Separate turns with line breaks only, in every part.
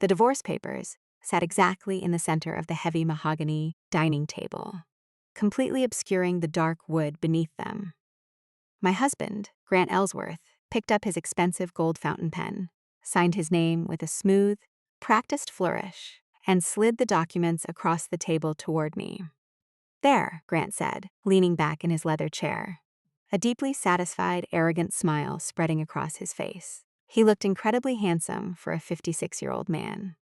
The divorce papers sat exactly in the center of the heavy mahogany dining table, completely obscuring the dark wood beneath them. My husband, Grant Ellsworth, picked up his expensive gold fountain pen, signed his name with a smooth, practiced flourish, and slid the documents across the table toward me. "There," Grant said, leaning back in his leather chair, a deeply satisfied, arrogant smile spreading across his face. He looked incredibly handsome for a 56-year-old man.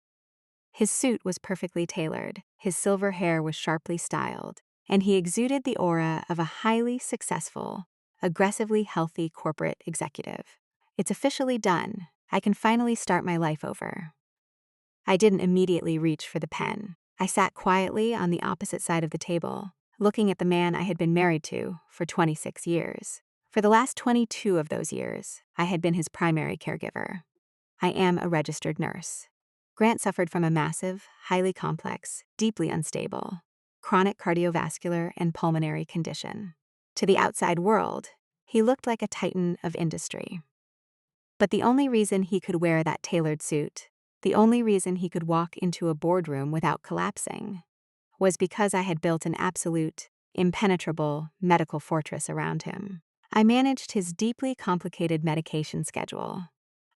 His suit was perfectly tailored, his silver hair was sharply styled, and he exuded the aura of a highly successful, aggressively healthy corporate executive. "It's officially done. I can finally start my life over." I didn't immediately reach for the pen. I sat quietly on the opposite side of the table, looking at the man I had been married to for 26 years. For the last 22 of those years, I had been his primary caregiver. I am a registered nurse. Grant suffered from a massive, highly complex, deeply unstable, chronic cardiovascular and pulmonary condition. To the outside world, he looked like a titan of industry. But the only reason he could wear that tailored suit, the only reason he could walk into a boardroom without collapsing, was because I had built an absolute, impenetrable medical fortress around him. I managed his deeply complicated medication schedule.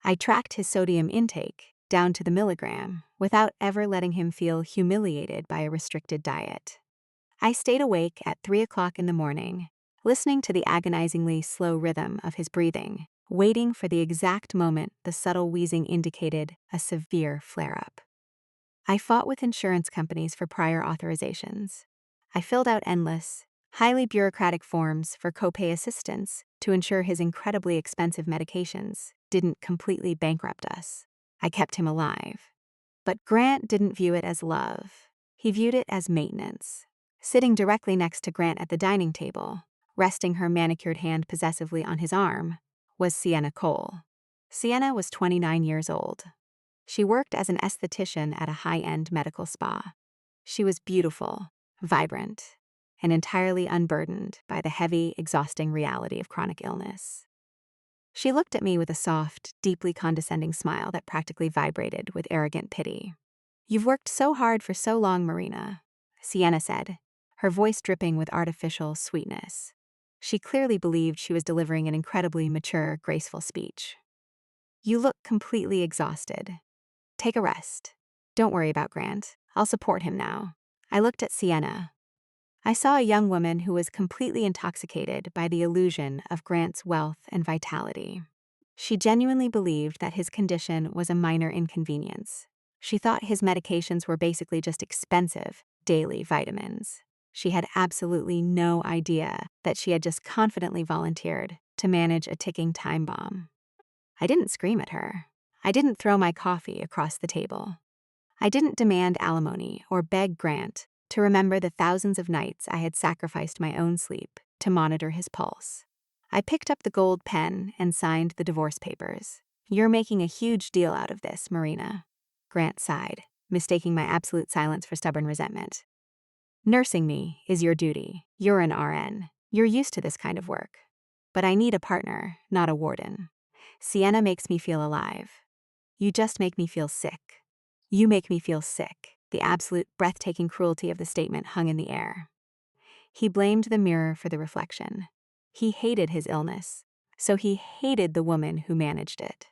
I tracked his sodium intake down to the milligram without ever letting him feel humiliated by a restricted diet. I stayed awake at 3 o'clock in the morning, listening to the agonizingly slow rhythm of his breathing, waiting for the exact moment the subtle wheezing indicated a severe flare-up. I fought with insurance companies for prior authorizations. I filled out endless, highly bureaucratic forms for copay assistance to ensure his incredibly expensive medications didn't completely bankrupt us. I kept him alive. But Grant didn't view it as love. He viewed it as maintenance. Sitting directly next to Grant at the dining table, resting her manicured hand possessively on his arm, was Sienna Cole. Sienna was 29 years old. She worked as an esthetician at a high-end medical spa. She was beautiful, vibrant, and entirely unburdened by the heavy, exhausting reality of chronic illness. She looked at me with a soft, deeply condescending smile that practically vibrated with arrogant pity. "You've worked so hard for so long, Marina," Sienna said, her voice dripping with artificial sweetness. She clearly believed she was delivering an incredibly mature, graceful speech. "You look completely exhausted. Take a rest. Don't worry about Grant. I'll support him now." I looked at Sienna. I saw a young woman who was completely intoxicated by the illusion of Grant's wealth and vitality. She genuinely believed that his condition was a minor inconvenience. She thought his medications were basically just expensive, daily vitamins. She had absolutely no idea that she had just confidently volunteered to manage a ticking time bomb. I didn't scream at her. I didn't throw my coffee across the table. I didn't demand alimony or beg Grant to remember the thousands of nights I had sacrificed my own sleep to monitor his pulse. I picked up the gold pen and signed the divorce papers. "You're making a huge deal out of this, Marina," Grant sighed, mistaking my absolute silence for stubborn resentment. "Nursing me is your duty. You're an RN. You're used to this kind of work. But I need a partner, not a warden. Sienna makes me feel alive. You just make me feel sick. You make me feel sick." The absolute breathtaking cruelty of the statement hung in the air. He blamed the mirror for the reflection. He hated his illness, so he hated the woman who managed it.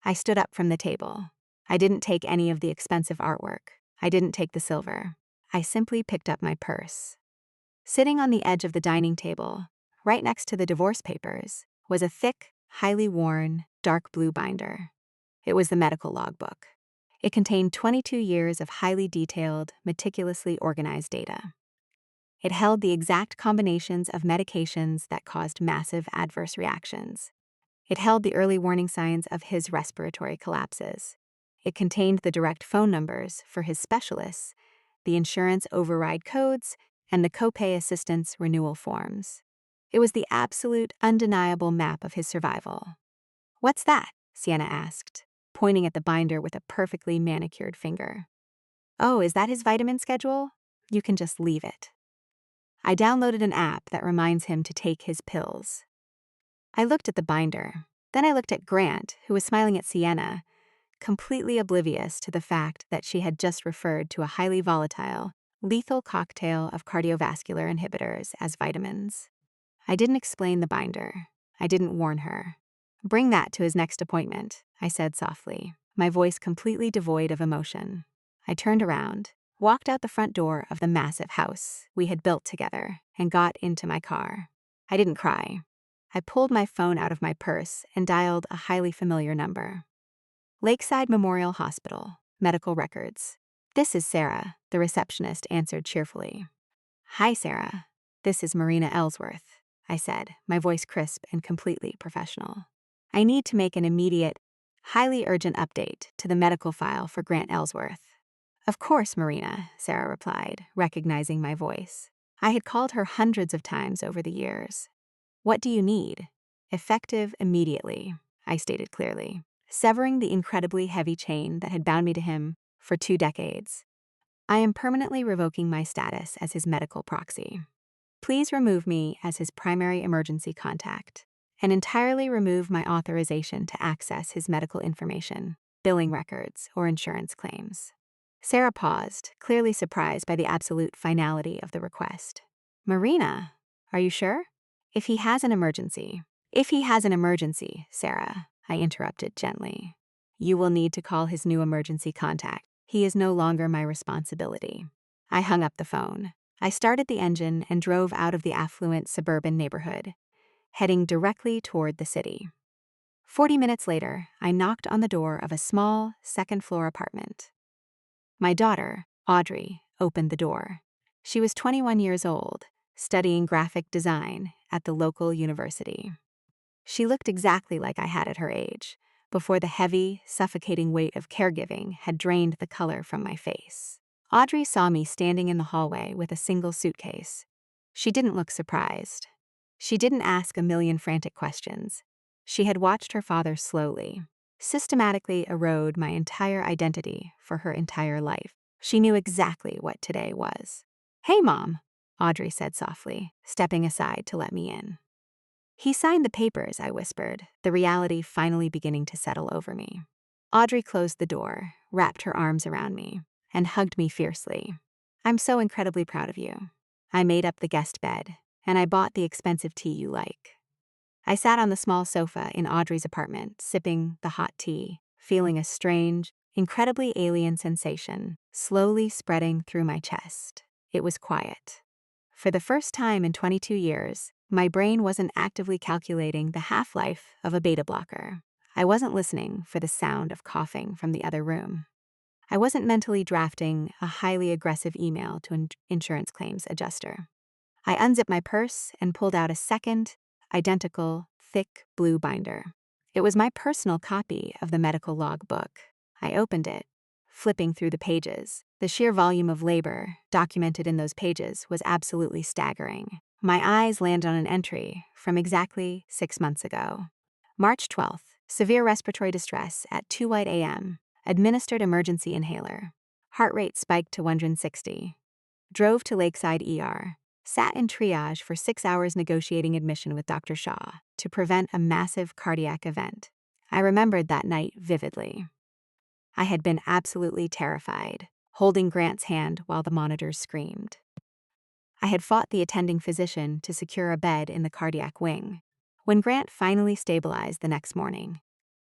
I stood up from the table. I didn't take any of the expensive artwork. I didn't take the silver. I simply picked up my purse. Sitting on the edge of the dining table, right next to the divorce papers, was a thick, highly worn, dark blue binder. It was the medical logbook. It contained 22 years of highly detailed, meticulously organized data. It held the exact combinations of medications that caused massive adverse reactions. It held the early warning signs of his respiratory collapses. It contained the direct phone numbers for his specialists, the insurance override codes, and the copay assistance renewal forms. It was the absolute, undeniable map of his survival. "What's that?" Sienna asked, pointing at the binder with a perfectly manicured finger. "Oh, is that his vitamin schedule? You can just leave it." I downloaded an app that reminds him to take his pills. I looked at the binder. Then I looked at Grant, who was smiling at Sienna, completely oblivious to the fact that she had just referred to a highly volatile, lethal cocktail of cardiovascular inhibitors as vitamins. I didn't explain the binder. I didn't warn her. "Bring that to his next appointment," I said softly, my voice completely devoid of emotion. I turned around, walked out the front door of the massive house we had built together, and got into my car. I didn't cry. I pulled my phone out of my purse and dialed a highly familiar number. Lakeside Memorial Hospital, medical records. "This is Sarah," the receptionist answered cheerfully. "Hi, Sarah. This is Marina Ellsworth," I said, my voice crisp and completely professional. "I need to make an immediate, highly urgent update to the medical file for Grant Ellsworth." "Of course, Marina," Sarah replied, recognizing my voice. I had called her hundreds of times over the years. "What do you need?" "Effective immediately," I stated clearly, severing the incredibly heavy chain that had bound me to him for 2 decades. "I am permanently revoking my status as his medical proxy. Please remove me as his primary emergency contact and entirely remove my authorization to access his medical information, billing records, or insurance claims." Sarah paused, clearly surprised by the absolute finality of the request. "Marina, are you sure?" If he has an emergency, Sarah," I interrupted gently, "you will need to call his new emergency contact. He is no longer my responsibility." I hung up the phone. I started the engine and drove out of the affluent suburban neighborhood, heading directly toward the city. 40 minutes later, I knocked on the door of a small, second-floor apartment. My daughter, Audrey, opened the door. She was 21 years old, studying graphic design at the local university. She looked exactly like I had at her age, before the heavy, suffocating weight of caregiving had drained the color from my face. Audrey saw me standing in the hallway with a single suitcase. She didn't look surprised. She didn't ask a million frantic questions. She had watched her father slowly, systematically erode my entire identity for her entire life. She knew exactly what today was. "Hey, Mom," Audrey said softly, stepping aside to let me in. "He signed the papers," I whispered, the reality finally beginning to settle over me. Audrey closed the door, wrapped her arms around me, and hugged me fiercely. "I'm so incredibly proud of you. I made up the guest bed, and I bought the expensive tea you like." I sat on the small sofa in Audrey's apartment, sipping the hot tea, feeling a strange, incredibly alien sensation slowly spreading through my chest. It was quiet. For the first time in 22 years, my brain wasn't actively calculating the half-life of a beta blocker. I wasn't listening for the sound of coughing from the other room. I wasn't mentally drafting a highly aggressive email to an insurance claims adjuster. I unzipped my purse and pulled out a second, identical, thick blue binder. It was my personal copy of the medical log book. I opened it, flipping through the pages. The sheer volume of labor documented in those pages was absolutely staggering. My eyes landed on an entry from exactly 6 months ago. March 12th, severe respiratory distress at 2:08 a.m., administered emergency inhaler. Heart rate spiked to 160. Drove to Lakeside ER. Sat in triage for 6 hours negotiating admission with Dr. Shaw to prevent a massive cardiac event. I remembered that night vividly. I had been absolutely terrified, holding Grant's hand while the monitors screamed. I had fought the attending physician to secure a bed in the cardiac wing. When Grant finally stabilized the next morning,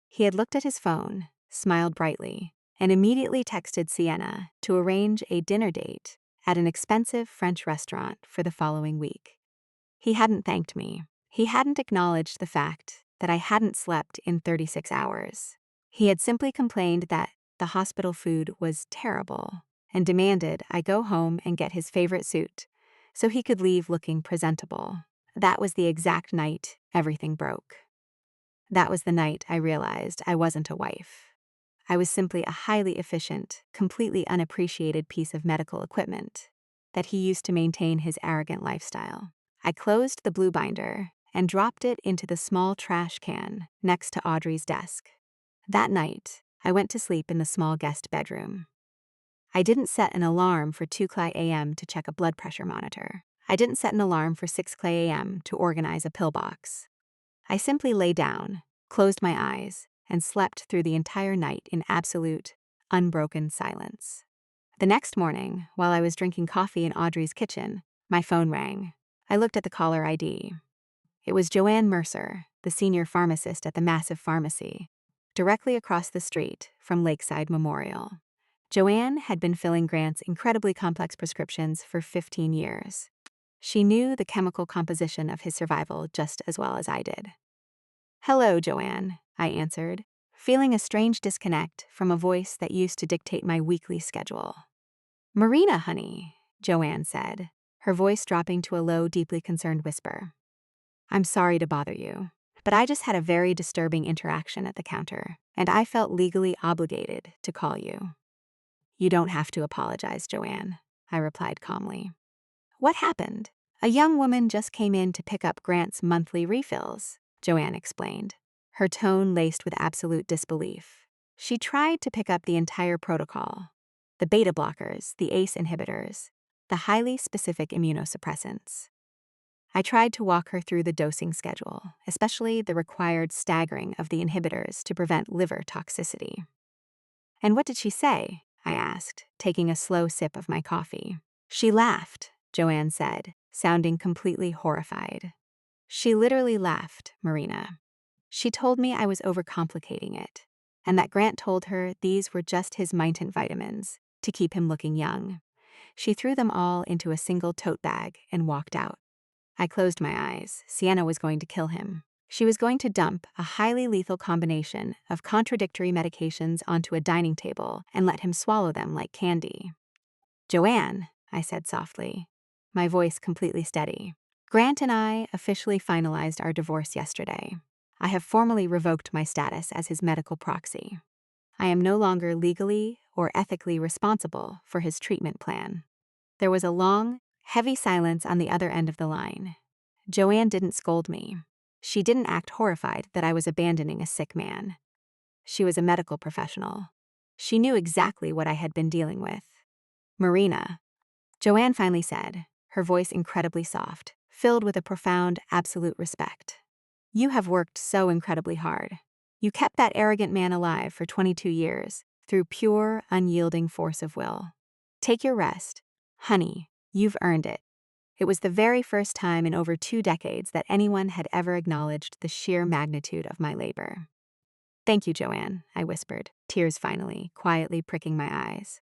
he had looked at his phone, smiled brightly, and immediately texted Sienna to arrange a dinner date at an expensive French restaurant for the following week. He hadn't thanked me. He hadn't acknowledged the fact that I hadn't slept in 36 hours. He had simply complained that the hospital food was terrible and demanded I go home and get his favorite suit so he could leave looking presentable. That was the exact night everything broke. That was the night I realized I wasn't a wife. I was simply a highly efficient, completely unappreciated piece of medical equipment that he used to maintain his arrogant lifestyle. I closed the blue binder and dropped it into the small trash can next to Audrey's desk. That night, I went to sleep in the small guest bedroom. I didn't set an alarm for 2:00 a.m. to check a blood pressure monitor. I didn't set an alarm for 6:00 a.m. to organize a pillbox. I simply lay down, closed my eyes, and slept through the entire night in absolute, unbroken silence. The next morning, while I was drinking coffee in Audrey's kitchen, my phone rang. I looked at the caller ID. It was Joanne Mercer, the senior pharmacist at the massive pharmacy, directly across the street from Lakeside Memorial. Joanne had been filling Grant's incredibly complex prescriptions for 15 years. She knew the chemical composition of his survival just as well as I did. "Hello, Joanne," I answered, feeling a strange disconnect from a voice that used to dictate my weekly schedule. "Marina, honey," Joanne said, her voice dropping to a low, deeply concerned whisper. "I'm sorry to bother you, but I just had a very disturbing interaction at the counter, and I felt legally obligated to call you." "You don't have to apologize, Joanne," I replied calmly. "What happened?" "A young woman just came in to pick up Grant's monthly refills," Joanne explained, her tone laced with absolute disbelief. "She tried to pick up the entire protocol: the beta blockers, the ACE inhibitors, the highly specific immunosuppressants. I tried to walk her through the dosing schedule, especially the required staggering of the inhibitors to prevent liver toxicity." "And what did she say?" I asked, taking a slow sip of my coffee. "She laughed," Joanne said, sounding completely horrified. "She literally laughed, Marina. She told me I was overcomplicating it, and that Grant told her these were just his Mitent vitamins to keep him looking young. She threw them all into a single tote bag and walked out." I closed my eyes. Sienna was going to kill him. She was going to dump a highly lethal combination of contradictory medications onto a dining table and let him swallow them like candy. "Joanne," I said softly, my voice completely steady, "Grant and I officially finalized our divorce yesterday. I have formally revoked my status as his medical proxy. I am no longer legally or ethically responsible for his treatment plan." There was a long, heavy silence on the other end of the line. Joanne didn't scold me. She didn't act horrified that I was abandoning a sick man. She was a medical professional. She knew exactly what I had been dealing with. "Marina," Joanne finally said, her voice incredibly soft, filled with a profound, absolute respect. "You have worked so incredibly hard. You kept that arrogant man alive for 22 years through pure, unyielding force of will. Take your rest. Honey, you've earned it." It was the very first time in over 2 decades that anyone had ever acknowledged the sheer magnitude of my labor. "Thank you, Joanne," I whispered, tears finally, quietly pricking my eyes.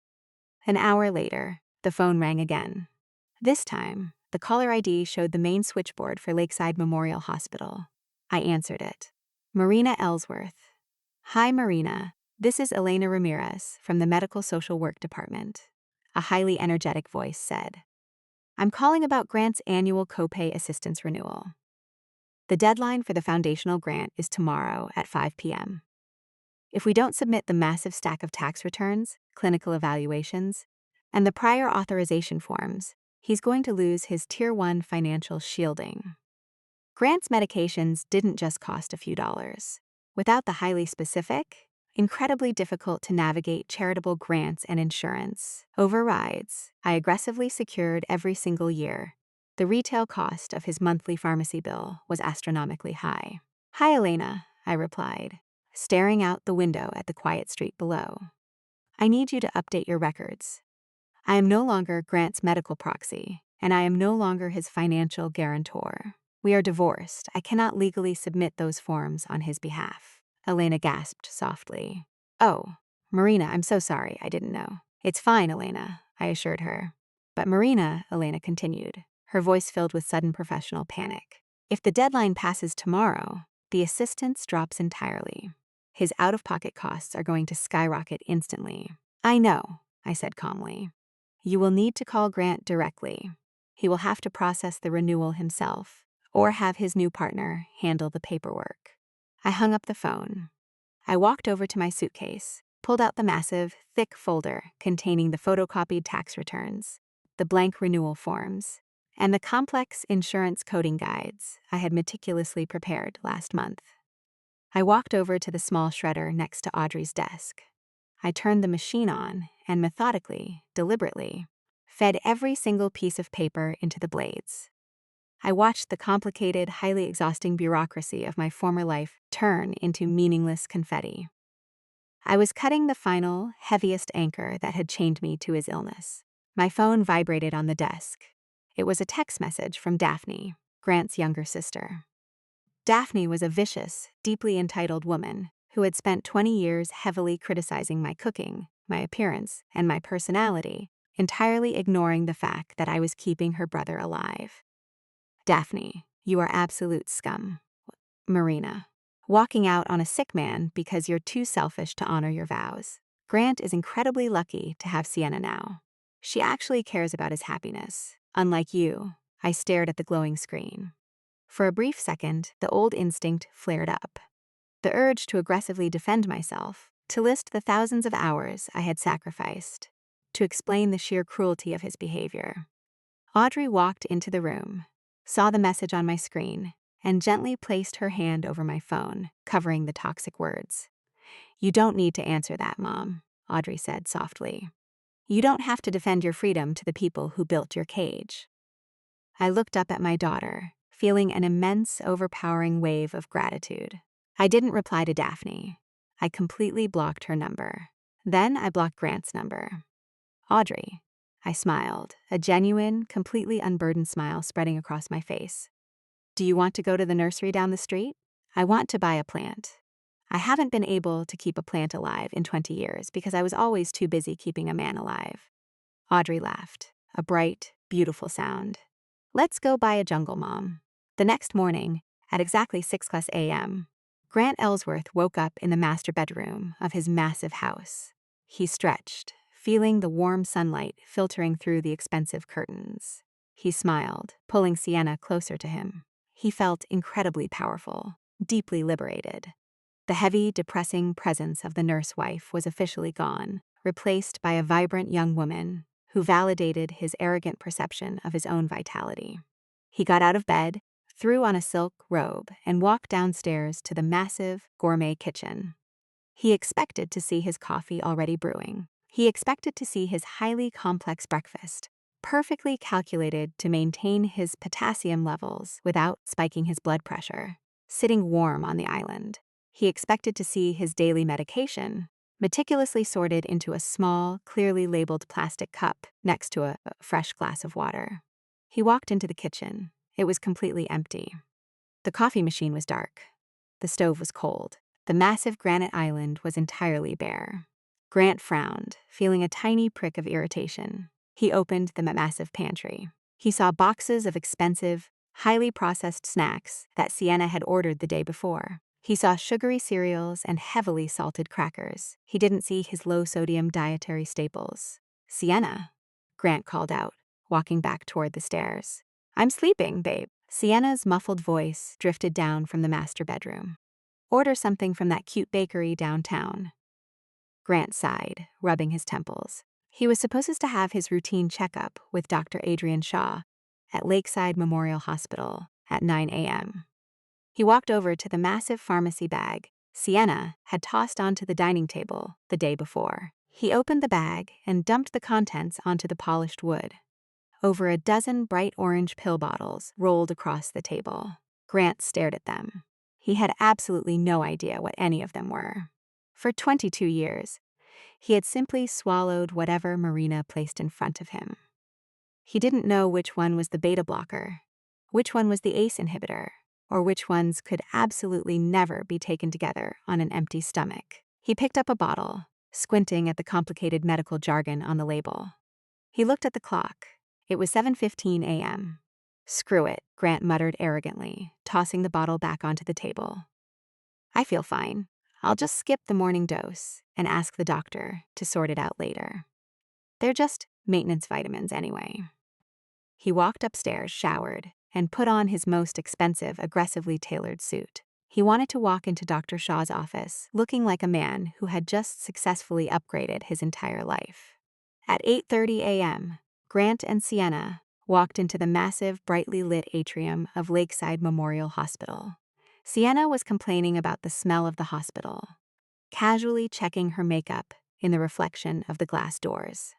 An hour later, the phone rang again. This time, the caller ID showed the main switchboard for Lakeside Memorial Hospital. I answered it. "Marina Ellsworth." "Hi, Marina. This is Elena Ramirez from the Medical Social Work Department," a highly energetic voice said. "I'm calling about Grant's annual copay assistance renewal. The deadline for the foundational grant is tomorrow at 5 p.m. If we don't submit the massive stack of tax returns, clinical evaluations, and the prior authorization forms, he's going to lose his Tier 1 financial shielding." Grant's medications didn't just cost a few dollars. Without the highly specific, incredibly difficult to navigate charitable grants and insurance overrides I aggressively secured every single year, the retail cost of his monthly pharmacy bill was astronomically high. "Hi, Elena," I replied, staring out the window at the quiet street below. "I need you to update your records. I am no longer Grant's medical proxy, and I am no longer his financial guarantor. We are divorced. I cannot legally submit those forms on his behalf." Elena gasped softly. "Oh, Marina, I'm so sorry, I didn't know." "It's fine, Elena," I assured her. "But Marina," Elena continued, her voice filled with sudden professional panic, "if the deadline passes tomorrow, the assistance drops entirely. His out-of-pocket costs are going to skyrocket instantly." "I know," I said calmly. "You will need to call Grant directly. He will have to process the renewal himself, or have his new partner handle the paperwork." I hung up the phone. I walked over to my suitcase, pulled out the massive, thick folder containing the photocopied tax returns, the blank renewal forms, and the complex insurance coding guides I had meticulously prepared last month. I walked over to the small shredder next to Audrey's desk. I turned the machine on and methodically, deliberately, fed every single piece of paper into the blades. I watched the complicated, highly exhausting bureaucracy of my former life turn into meaningless confetti. I was cutting the final, heaviest anchor that had chained me to his illness. My phone vibrated on the desk. It was a text message from Daphne, Grant's younger sister. Daphne was a vicious, deeply entitled woman who had spent 20 years heavily criticizing my cooking, my appearance, and my personality, entirely ignoring the fact that I was keeping her brother alive. Daphne, you are absolute scum. Marina. Walking out on a sick man because you're too selfish to honor your vows. Grant is incredibly lucky to have Sienna now. She actually cares about his happiness. Unlike you, I stared at the glowing screen. For a brief second, the old instinct flared up. The urge to aggressively defend myself, to list the thousands of hours I had sacrificed, to explain the sheer cruelty of his behavior. Audrey walked into the room, saw the message on my screen, and gently placed her hand over my phone, covering the toxic words. "You don't need to answer that, Mom," Audrey said softly. "You don't have to defend your freedom to the people who built your cage." I looked up at my daughter, feeling an immense, overpowering wave of gratitude. I didn't reply to Daphne. I completely blocked her number. Then I blocked Grant's number. "Audrey," I smiled, a genuine, completely unburdened smile spreading across my face. "Do you want to go to the nursery down the street? I want to buy a plant. I haven't been able to keep a plant alive in 20 years because I was always too busy keeping a man alive." Audrey laughed, a bright, beautiful sound. "Let's go buy a jungle, Mom." The next morning, at exactly 6 a.m., Grant Ellsworth woke up in the master bedroom of his massive house. He stretched, feeling the warm sunlight filtering through the expensive curtains. He smiled, pulling Sienna closer to him. He felt incredibly powerful, deeply liberated. The heavy, depressing presence of the nurse wife was officially gone, replaced by a vibrant young woman who validated his arrogant perception of his own vitality. He got out of bed, threw on a silk robe, and walked downstairs to the massive, gourmet kitchen. He expected to see his coffee already brewing. He expected to see his highly complex breakfast, perfectly calculated to maintain his potassium levels without spiking his blood pressure, sitting warm on the island. He expected to see his daily medication, meticulously sorted into a small, clearly labeled plastic cup next to a fresh glass of water. He walked into the kitchen. It was completely empty. The coffee machine was dark. The stove was cold. The massive granite island was entirely bare. Grant frowned, feeling a tiny prick of irritation. He opened the massive pantry. He saw boxes of expensive, highly processed snacks that Sienna had ordered the day before. He saw sugary cereals and heavily salted crackers. He didn't see his low-sodium dietary staples. "Sienna," Grant called out, walking back toward the stairs. "I'm sleeping, babe." Sienna's muffled voice drifted down from the master bedroom. "Order something from that cute bakery downtown." Grant sighed, rubbing his temples. He was supposed to have his routine checkup with Dr. Adrian Shaw at Lakeside Memorial Hospital at 9 a.m. He walked over to the massive pharmacy bag Sienna had tossed onto the dining table the day before. He opened the bag and dumped the contents onto the polished wood. Over a dozen bright orange pill bottles rolled across the table. Grant stared at them. He had absolutely no idea what any of them were. For 22 years, he had simply swallowed whatever Marina placed in front of him. He didn't know which one was the beta blocker, which one was the ACE inhibitor, or which ones could absolutely never be taken together on an empty stomach. He picked up a bottle, squinting at the complicated medical jargon on the label. He looked at the clock. It was 7:15 a.m. "Screw it," Grant muttered arrogantly, tossing the bottle back onto the table. "I feel fine. I'll just skip the morning dose and ask the doctor to sort it out later. They're just maintenance vitamins anyway." He walked upstairs, showered, and put on his most expensive, aggressively tailored suit. He wanted to walk into Dr. Shaw's office looking like a man who had just successfully upgraded his entire life. At 8:30 a.m., Grant and Sienna walked into the massive, brightly lit atrium of Lakeside Memorial Hospital. Sienna was complaining about the smell of the hospital, casually checking her makeup in the reflection of the glass doors.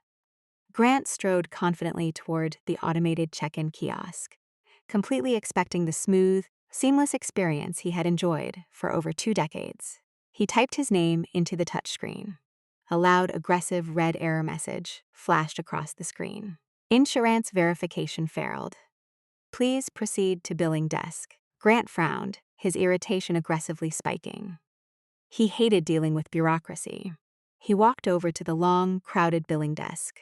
Grant strode confidently toward the automated check-in kiosk, completely expecting the smooth, seamless experience he had enjoyed for over 2 decades. He typed his name into the touchscreen. A loud, aggressive red error message flashed across the screen. Insurance verification failed. Please proceed to billing desk. Grant frowned, his irritation aggressively spiking. He hated dealing with bureaucracy. He walked over to the long, crowded billing desk.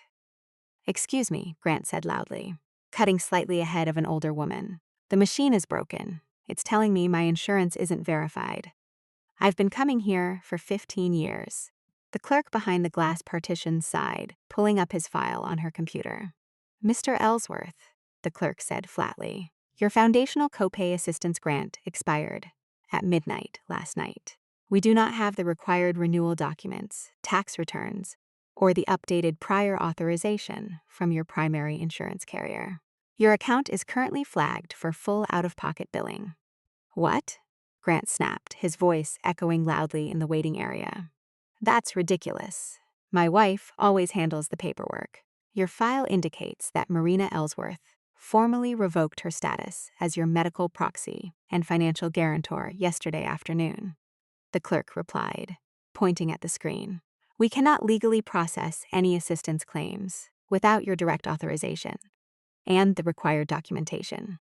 "Excuse me," Grant said loudly, cutting slightly ahead of an older woman. "The machine is broken. It's telling me my insurance isn't verified. I've been coming here for 15 years. The clerk behind the glass partition sighed, pulling up his file on her computer. "Mr. Ellsworth," the clerk said flatly, "your foundational copay assistance grant expired at midnight last night. We do not have the required renewal documents, tax returns, or the updated prior authorization from your primary insurance carrier. Your account is currently flagged for full out-of-pocket billing." "What?" Grant snapped, his voice echoing loudly in the waiting area. "That's ridiculous. My wife always handles the paperwork. Your file indicates that Marina Ellsworth formally revoked her status as your medical proxy and financial guarantor yesterday afternoon," the clerk replied, pointing at the screen. "We cannot legally process any assistance claims without your direct authorization and the required documentation.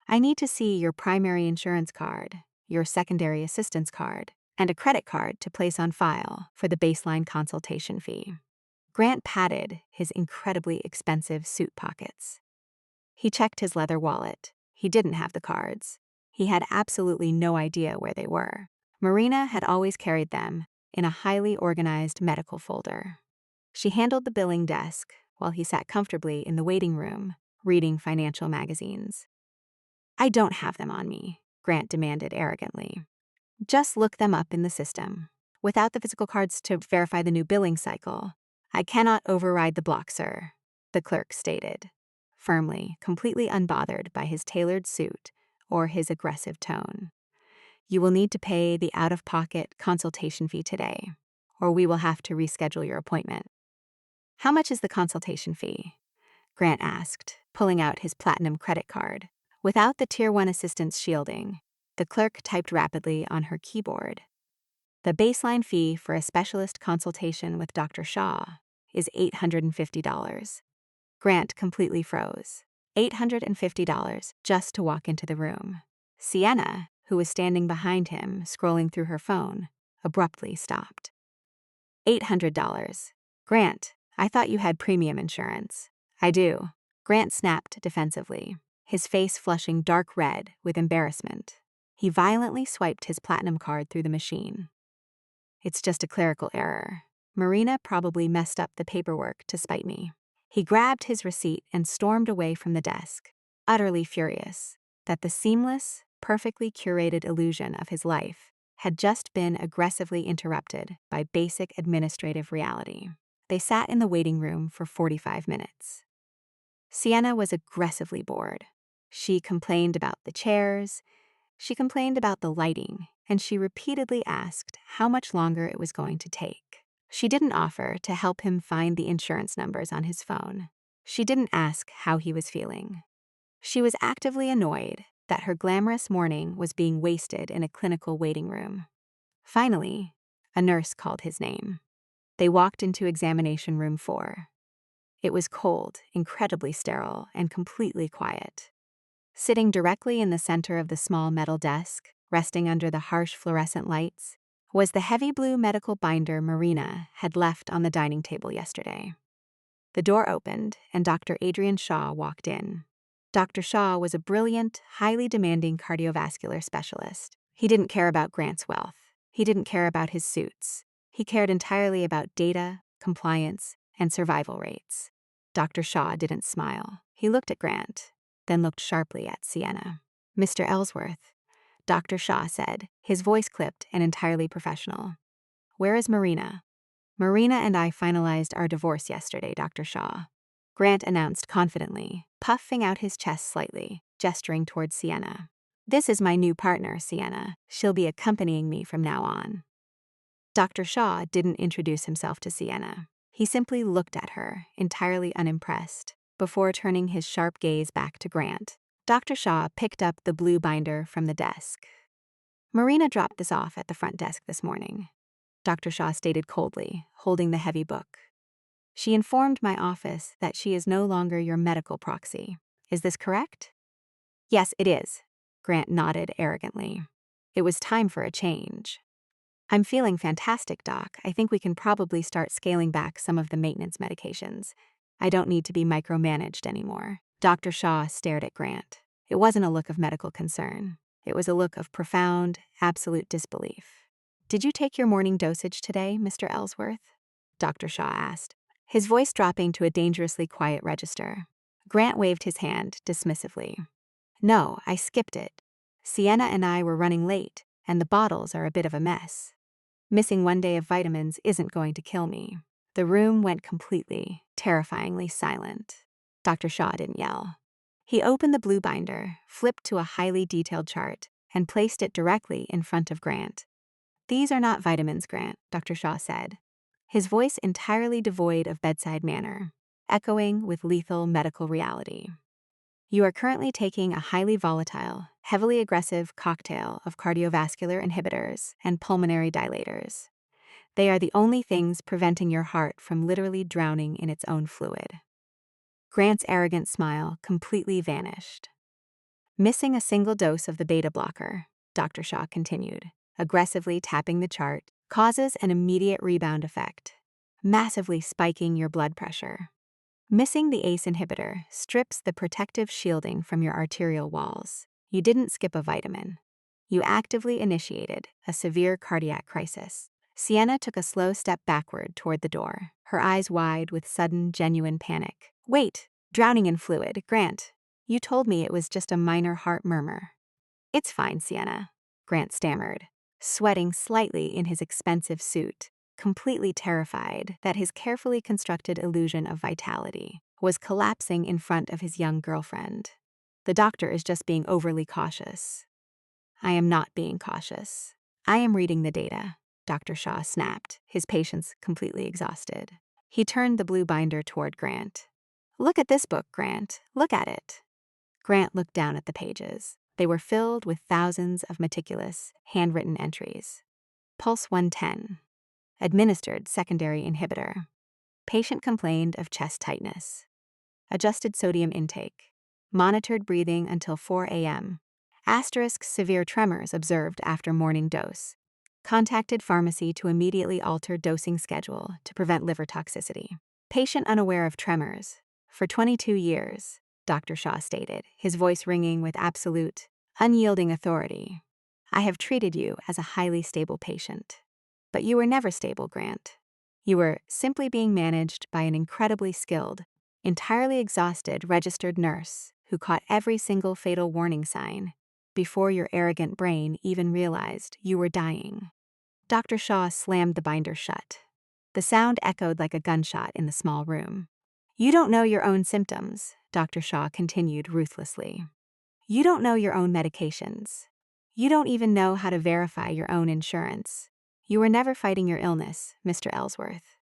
I need to see your primary insurance card, your secondary assistance card, and a credit card to place on file for the baseline consultation fee." Grant patted his incredibly expensive suit pockets. He checked his leather wallet. He didn't have the cards. He had absolutely no idea where they were. Marina had always carried them in a highly organized medical folder. She handled the billing desk while he sat comfortably in the waiting room, reading financial magazines. "I don't have them on me," Grant demanded arrogantly. "Just look them up in the system. Without the physical cards to verify the new billing cycle, I cannot override the block, sir," the clerk stated, firmly, completely unbothered by his tailored suit or his aggressive tone. "You will need to pay the out-of-pocket consultation fee today, or we will have to reschedule your appointment." "How much is the consultation fee?" Grant asked, pulling out his platinum credit card. Without the Tier 1 assistance shielding, the clerk typed rapidly on her keyboard. "The baseline fee for a specialist consultation with Dr. Shaw is $850. Grant completely froze. $850 just to walk into the room. Sienna, who was standing behind him, scrolling through her phone, abruptly stopped. $800. "Grant, I thought you had premium insurance." "I do." Grant snapped defensively, his face flushing dark red with embarrassment. He violently swiped his platinum card through the machine. "It's just a clerical error. Marina probably messed up the paperwork to spite me." He grabbed his receipt and stormed away from the desk, utterly furious that the seamless, perfectly curated illusion of his life had just been aggressively interrupted by basic administrative reality. They sat in the waiting room for 45 minutes. Sienna was aggressively bored. She complained about the chairs, she complained about the lighting, and she repeatedly asked how much longer it was going to take. She didn't offer to help him find the insurance numbers on his phone. She didn't ask how he was feeling. She was actively annoyed that her glamorous morning was being wasted in a clinical waiting room. Finally, a nurse called his name. They walked into examination room 4. It was cold, incredibly sterile, and completely quiet. Sitting directly in the center of the small metal desk, resting under the harsh fluorescent lights, was the heavy blue medical binder Marina had left on the dining table yesterday. The door opened, and Dr. Adrian Shaw walked in. Dr. Shaw was a brilliant, highly demanding cardiovascular specialist. He didn't care about Grant's wealth. He didn't care about his suits. He cared entirely about data, compliance, and survival rates. Dr. Shaw didn't smile. He looked at Grant, then looked sharply at Sienna. "Mr. Ellsworth," Dr. Shaw said, his voice clipped and entirely professional. "Where is Marina?" "Marina and I finalized our divorce yesterday, Dr. Shaw," Grant announced confidently, puffing out his chest slightly, gesturing towards Sienna. "This is my new partner, Sienna. She'll be accompanying me from now on." Dr. Shaw didn't introduce himself to Sienna. He simply looked at her, entirely unimpressed, before turning his sharp gaze back to Grant. Dr. Shaw picked up the blue binder from the desk. Marina dropped this off at the front desk this morning, Dr. Shaw stated coldly, holding the heavy book. She informed my office that she is no longer your medical proxy. Is this correct? Yes, it is, Grant nodded arrogantly. It was time for a change. I'm feeling fantastic, Doc. I think we can probably start scaling back some of the maintenance medications. I don't need to be micromanaged anymore. Dr. Shaw stared at Grant. It wasn't a look of medical concern. It was a look of profound, absolute disbelief. Did you take your morning dosage today, Mr. Ellsworth? Dr. Shaw asked, his voice dropping to a dangerously quiet register. Grant waved his hand dismissively. No, I skipped it. Sienna and I were running late, and the bottles are a bit of a mess. Missing one day of vitamins isn't going to kill me. The room went completely, terrifyingly silent. Dr. Shaw didn't yell. He opened the blue binder, flipped to a highly detailed chart, and placed it directly in front of Grant. These are not vitamins, Grant, Dr. Shaw said, his voice entirely devoid of bedside manner, echoing with lethal medical reality. You are currently taking a highly volatile, heavily aggressive cocktail of cardiovascular inhibitors and pulmonary dilators. They are the only things preventing your heart from literally drowning in its own fluid. Grant's arrogant smile completely vanished. Missing a single dose of the beta blocker, Dr. Shaw continued, aggressively tapping the chart, causes an immediate rebound effect, massively spiking your blood pressure. Missing the ACE inhibitor strips the protective shielding from your arterial walls. You didn't skip a vitamin. You actively initiated a severe cardiac crisis. Sienna took a slow step backward toward the door, her eyes wide with sudden, genuine panic. Wait, drowning in fluid, Grant. You told me it was just a minor heart murmur. It's fine, Sienna, Grant stammered, sweating slightly in his expensive suit, completely terrified that his carefully constructed illusion of vitality was collapsing in front of his young girlfriend. The doctor is just being overly cautious. I am not being cautious. I am reading the data, Dr. Shaw snapped, his patience completely exhausted. He turned the blue binder toward Grant. Look at this book, Grant. Look at it. Grant looked down at the pages. They were filled with thousands of meticulous, handwritten entries. Pulse 110. Administered secondary inhibitor. Patient complained of chest tightness. Adjusted sodium intake. Monitored breathing until 4 a.m. Asterisk severe tremors observed after morning dose. Contacted pharmacy to immediately alter dosing schedule to prevent liver toxicity. Patient unaware of tremors. For 22 years, Dr. Shaw stated, his voice ringing with absolute, unyielding authority. I have treated you as a highly stable patient. But you were never stable, Grant. You were simply being managed by an incredibly skilled, entirely exhausted registered nurse who caught every single fatal warning sign before your arrogant brain even realized you were dying. Dr. Shaw slammed the binder shut. The sound echoed like a gunshot in the small room. You don't know your own symptoms, Dr. Shaw continued ruthlessly. You don't know your own medications. You don't even know how to verify your own insurance. You were never fighting your illness, Mr. Ellsworth.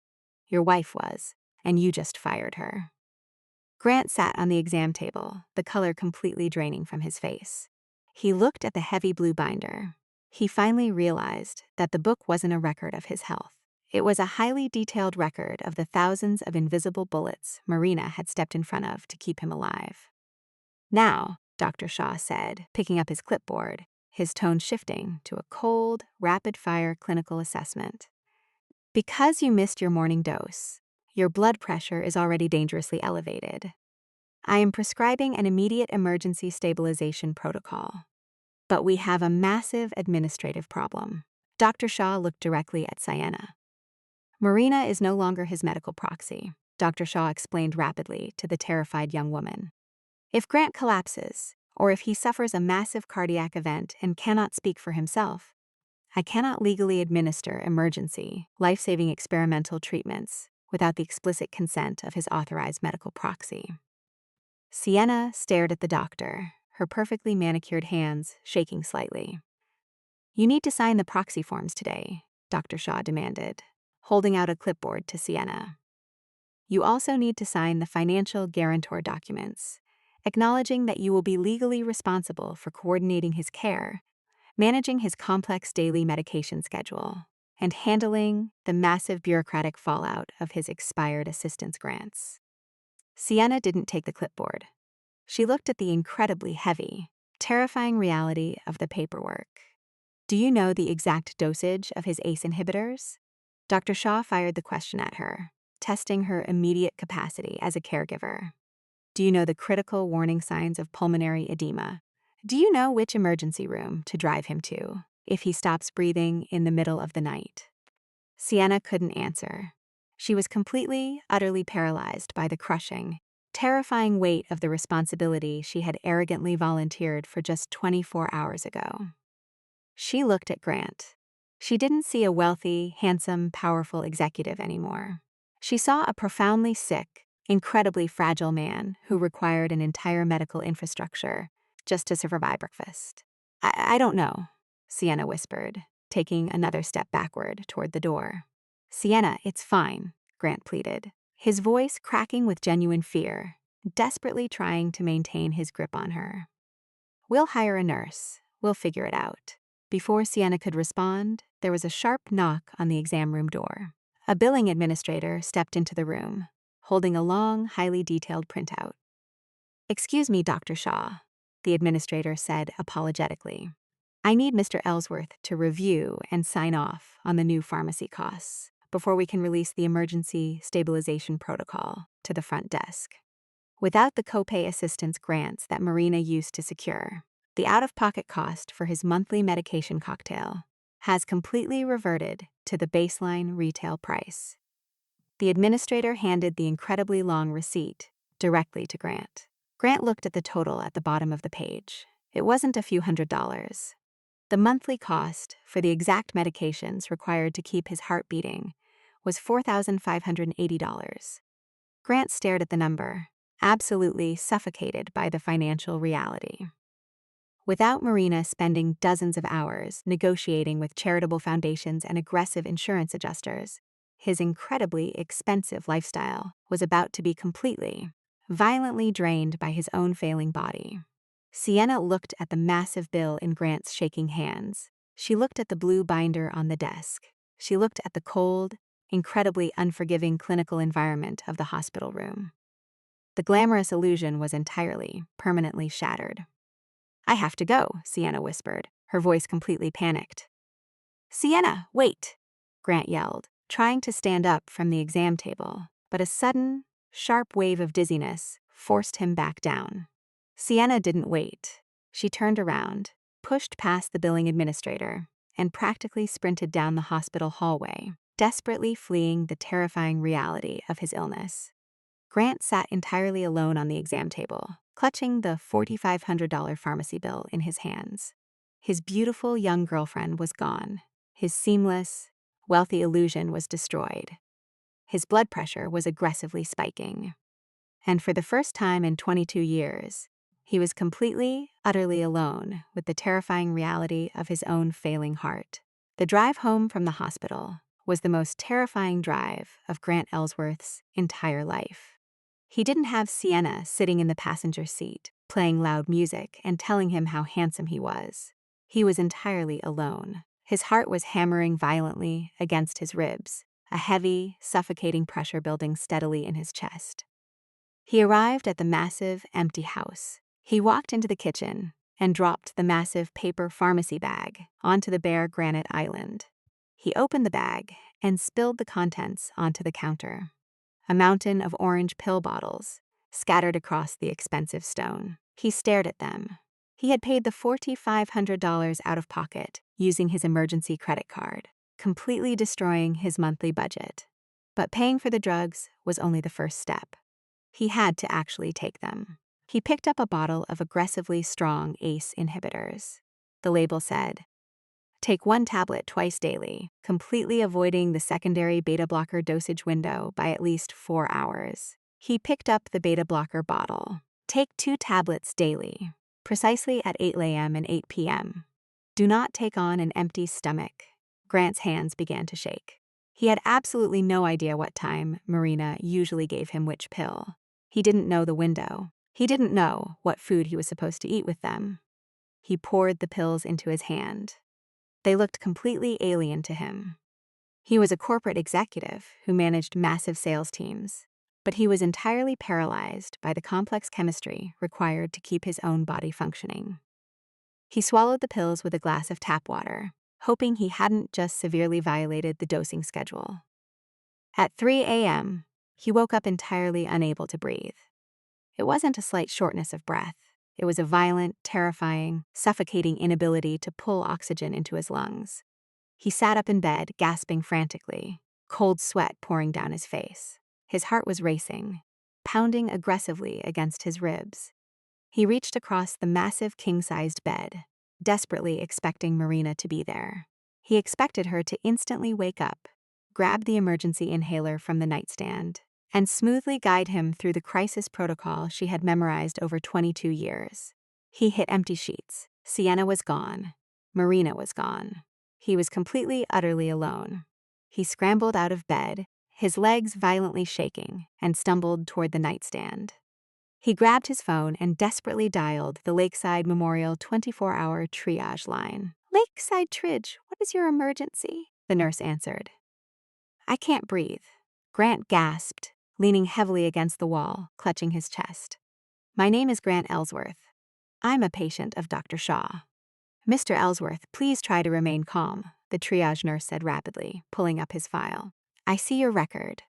Your wife was, and you just fired her. Grant sat on the exam table, the color completely draining from his face. He looked at the heavy blue binder. He finally realized that the book wasn't a record of his health. It was a highly detailed record of the thousands of invisible bullets Marina had stepped in front of to keep him alive. Now, Dr. Shaw said, picking up his clipboard, his tone shifting to a cold, rapid-fire clinical assessment. Because you missed your morning dose, your blood pressure is already dangerously elevated. I am prescribing an immediate emergency stabilization protocol. But we have a massive administrative problem. Dr. Shaw looked directly at Sienna. Marina is no longer his medical proxy, Dr. Shaw explained rapidly to the terrified young woman. If Grant collapses, or if he suffers a massive cardiac event and cannot speak for himself, I cannot legally administer emergency, life-saving experimental treatments without the explicit consent of his authorized medical proxy. Sienna stared at the doctor, her perfectly manicured hands shaking slightly. You need to sign the proxy forms today, Dr. Shaw demanded, holding out a clipboard to Sienna. You also need to sign the financial guarantor documents acknowledging that you will be legally responsible for coordinating his care, managing his complex daily medication schedule, and handling the massive bureaucratic fallout of his expired assistance grants. Sienna didn't take the clipboard. She looked at the incredibly heavy, terrifying reality of the paperwork. Do you know the exact dosage of his ACE inhibitors? Dr. Shaw fired the question at her, testing her immediate capacity as a caregiver. Do you know the critical warning signs of pulmonary edema? Do you know which emergency room to drive him to if he stops breathing in the middle of the night? Sienna couldn't answer. She was completely, utterly paralyzed by the crushing, terrifying weight of the responsibility she had arrogantly volunteered for just 24 hours ago. She looked at Grant. She didn't see a wealthy, handsome, powerful executive anymore. She saw a profoundly sick, incredibly fragile man who required an entire medical infrastructure just to survive breakfast. I don't know, Sienna whispered, taking another step backward toward the door. Sienna, it's fine, Grant pleaded, his voice cracking with genuine fear, desperately trying to maintain his grip on her. We'll hire a nurse. We'll figure it out. Before Sienna could respond, there was a sharp knock on the exam room door. A billing administrator stepped into the room, holding a long, highly detailed printout. Excuse me, Dr. Shaw, the administrator said apologetically. I need Mr. Ellsworth to review and sign off on the new pharmacy costs before we can release the emergency stabilization protocol to the front desk. Without the copay assistance grants that Marina used to secure, the out-of-pocket cost for his monthly medication cocktail has completely reverted to the baseline retail price. The administrator handed the incredibly long receipt directly to Grant. Grant looked at the total at the bottom of the page. It wasn't a few $100s. The monthly cost for the exact medications required to keep his heart beating was $4,580. Grant stared at the number, absolutely suffocated by the financial reality. Without Marina spending dozens of hours negotiating with charitable foundations and aggressive insurance adjusters, his incredibly expensive lifestyle was about to be completely, violently drained by his own failing body. Sienna looked at the massive bill in Grant's shaking hands. She looked at the blue binder on the desk. She looked at the cold, incredibly unforgiving clinical environment of the hospital room. The glamorous illusion was entirely, permanently shattered. I have to go, Sienna whispered, her voice completely panicked. Sienna, wait, Grant yelled, trying to stand up from the exam table, but a sudden, sharp wave of dizziness forced him back down. Sienna didn't wait. She turned around, pushed past the billing administrator, and practically sprinted down the hospital hallway, desperately fleeing the terrifying reality of his illness. Grant sat entirely alone on the exam table, clutching the $4,500 pharmacy bill in his hands. His beautiful young girlfriend was gone. His seamless, wealthy illusion was destroyed. His blood pressure was aggressively spiking. And for the first time in 22 years, he was completely, utterly alone with the terrifying reality of his own failing heart. The drive home from the hospital was the most terrifying drive of Grant Ellsworth's entire life. He didn't have Sienna sitting in the passenger seat, playing loud music and telling him how handsome he was. He was entirely alone. His heart was hammering violently against his ribs, a heavy, suffocating pressure building steadily in his chest. He arrived at the massive, empty house. He walked into the kitchen and dropped the massive paper pharmacy bag onto the bare granite island. He opened the bag and spilled the contents onto the counter. A mountain of orange pill bottles scattered across the expensive stone. He stared at them. He had paid the $4,500 out of pocket using his emergency credit card, completely destroying his monthly budget. But paying for the drugs was only the first step. He had to actually take them. He picked up a bottle of aggressively strong ACE inhibitors. The label said, "Take 1 tablet twice daily, completely avoiding the secondary beta blocker dosage window by at least 4 hours." He picked up the beta blocker bottle. "Take 2 tablets daily, precisely at 8 a.m. and 8 p.m. Do not take on an empty stomach." Grant's hands began to shake. He had absolutely no idea what time Marina usually gave him which pill. He didn't know the window. He didn't know what food he was supposed to eat with them. He poured the pills into his hand. They looked completely alien to him. He was a corporate executive who managed massive sales teams, but he was entirely paralyzed by the complex chemistry required to keep his own body functioning. He swallowed the pills with a glass of tap water, hoping he hadn't just severely violated the dosing schedule. At 3 a.m., he woke up entirely unable to breathe. It wasn't a slight shortness of breath. It was a violent, terrifying, suffocating inability to pull oxygen into his lungs. He sat up in bed, gasping frantically, cold sweat pouring down his face. His heart was racing, pounding aggressively against his ribs. He reached across the massive king-sized bed, desperately expecting Marina to be there. He expected her to instantly wake up, grab the emergency inhaler from the nightstand, and smoothly guide him through the crisis protocol she had memorized over 22 years. He hit empty sheets. Sienna was gone. Marina was gone. He was completely, utterly alone. He scrambled out of bed, his legs violently shaking, and stumbled toward the nightstand. He grabbed his phone and desperately dialed the Lakeside Memorial 24-hour triage line. "Lakeside Tridge, what is your emergency?" the nurse answered. "I can't breathe," Grant gasped, leaning heavily against the wall, clutching his chest. "My name is Grant Ellsworth. I'm a patient of Dr. Shaw." "Mr. Ellsworth, please try to remain calm," the triage nurse said rapidly, pulling up his file. "I see your record.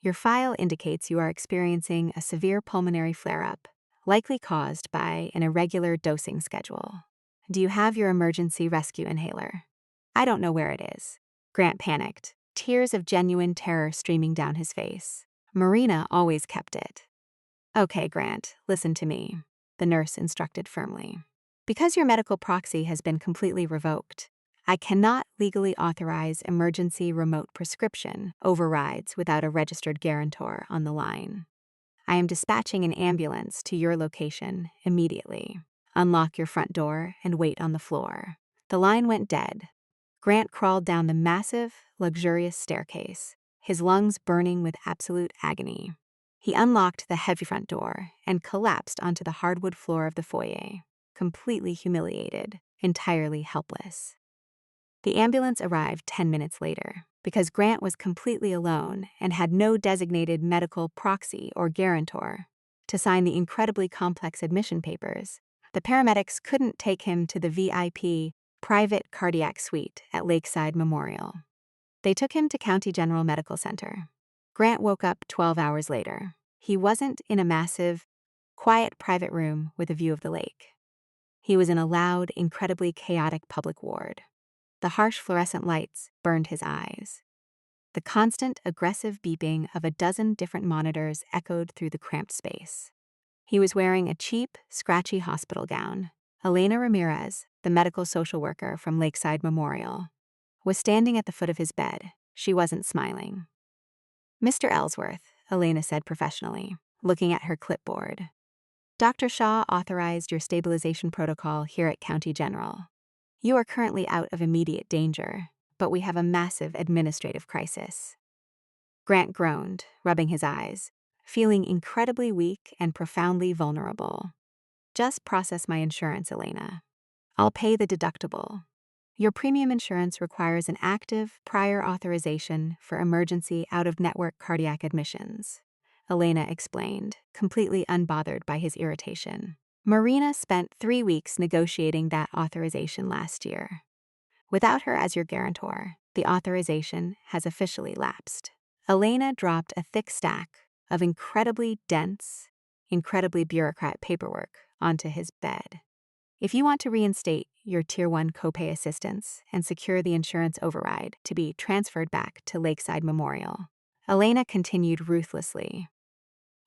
Your file indicates you are experiencing a severe pulmonary flare-up, likely caused by an irregular dosing schedule. Do you have your emergency rescue inhaler?" "I don't know where it is." Grant panicked, tears of genuine terror streaming down his face. "Marina always kept it." "Okay, Grant, listen to me," the nurse instructed firmly. "Because your medical proxy has been completely revoked, I cannot legally authorize emergency remote prescription overrides without a registered guarantor on the line. I am dispatching an ambulance to your location immediately. Unlock your front door and wait on the floor." The line went dead. Grant crawled down the massive, luxurious staircase, his lungs burning with absolute agony. He unlocked the heavy front door and collapsed onto the hardwood floor of the foyer, completely humiliated, entirely helpless. The ambulance arrived 10 minutes later. Because Grant was completely alone and had no designated medical proxy or guarantor to sign the incredibly complex admission papers, the paramedics couldn't take him to the VIP private cardiac suite at Lakeside Memorial. They took him to County General Medical Center. Grant woke up 12 hours later. He wasn't in a massive, quiet private room with a view of the lake. He was in a loud, incredibly chaotic public ward. The harsh fluorescent lights burned his eyes. The constant, aggressive beeping of a dozen different monitors echoed through the cramped space. He was wearing a cheap, scratchy hospital gown. Elena Ramirez, the medical social worker from Lakeside Memorial, was standing at the foot of his bed. She wasn't smiling. "Mr. Ellsworth," Elena said professionally, looking at her clipboard. "Dr. Shaw authorized your stabilization protocol here at County General. You are currently out of immediate danger, but we have a massive administrative crisis." Grant groaned, rubbing his eyes, feeling incredibly weak and profoundly vulnerable. "Just process my insurance, Elena. I'll pay the deductible. Your premium insurance requires an active, prior authorization for emergency out-of-network cardiac admissions," Elena explained, completely unbothered by his irritation. "Marina spent 3 weeks negotiating that authorization last year. Without her as your guarantor, the authorization has officially lapsed." Elena dropped a thick stack of incredibly dense, incredibly bureaucratic paperwork onto his bed. "If you want to reinstate your Tier 1 copay assistance and secure the insurance override to be transferred back to Lakeside Memorial," Elena continued ruthlessly,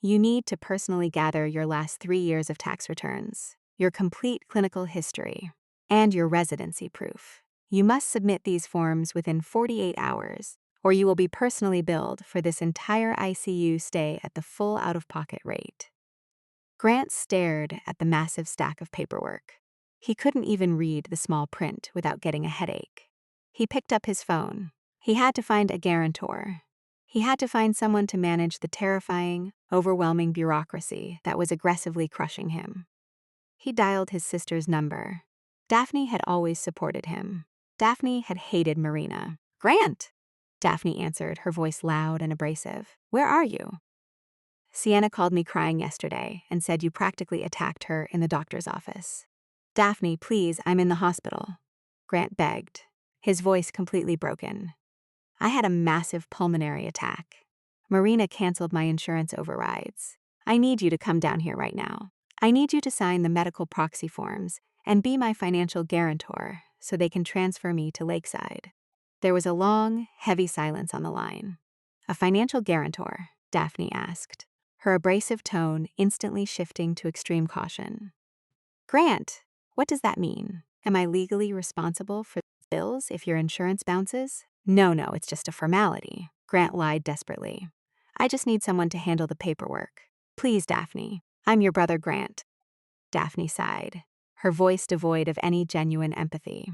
"you need to personally gather your last 3 years of tax returns, your complete clinical history, and your residency proof. You must submit these forms within 48 hours, or you will be personally billed for this entire ICU stay at the full out-of-pocket rate." Grant stared at the massive stack of paperwork. He couldn't even read the small print without getting a headache. He picked up his phone. He had to find a guarantor. He had to find someone to manage the terrifying, overwhelming bureaucracy that was aggressively crushing him. He dialed his sister's number. Daphne had always supported him. Daphne had hated Marina. "Grant!" Daphne answered, her voice loud and abrasive. "Where are you?" "Sienna called me crying yesterday and said you practically attacked her in the doctor's office." "Daphne, please, I'm in the hospital," Grant begged, his voice completely broken. "I had a massive pulmonary attack. Marina canceled my insurance overrides. I need you to come down here right now. I need you to sign the medical proxy forms and be my financial guarantor so they can transfer me to Lakeside." There was a long, heavy silence on the line. "A financial guarantor?" Daphne asked, her abrasive tone instantly shifting to extreme caution. "Grant, what does that mean? Am I legally responsible for bills if your insurance bounces?" No, it's just a formality," Grant lied desperately. "I just need someone to handle the paperwork. Please, Daphne, I'm your brother Grant." Daphne sighed, her voice devoid of any genuine empathy.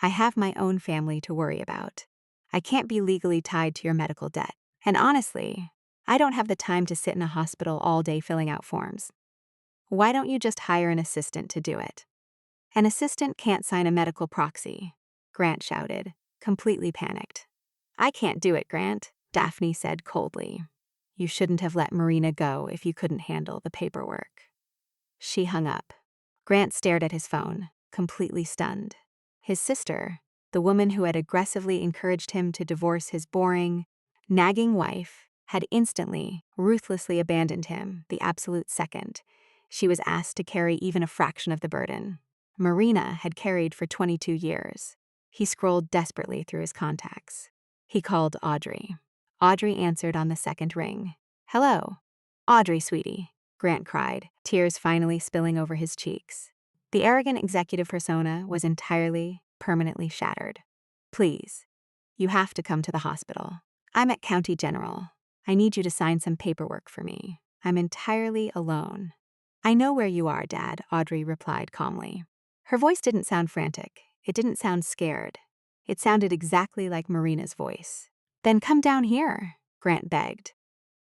"I have my own family to worry about. I can't be legally tied to your medical debt. And honestly, I don't have the time to sit in a hospital all day filling out forms. Why don't you just hire an assistant to do it?" "An assistant can't sign a medical proxy," Grant shouted, completely panicked. "I can't do it, Grant," Daphne said coldly. "You shouldn't have let Marina go if you couldn't handle the paperwork." She hung up. Grant stared at his phone, completely stunned. His sister, the woman who had aggressively encouraged him to divorce his boring, nagging wife, had instantly, ruthlessly abandoned him the absolute second she was asked to carry even a fraction of the burden Marina had carried for 22 years. He scrolled desperately through his contacts. He called Audrey. Audrey answered on the second ring. "Hello." "Audrey, sweetie," Grant cried, tears finally spilling over his cheeks. The arrogant executive persona was entirely, permanently shattered. "Please, you have to come to the hospital. I'm at County General. I need you to sign some paperwork for me. I'm entirely alone." "I know where you are, Dad," Audrey replied calmly. Her voice didn't sound frantic. It didn't sound scared. It sounded exactly like Marina's voice. "Then come down here," Grant begged.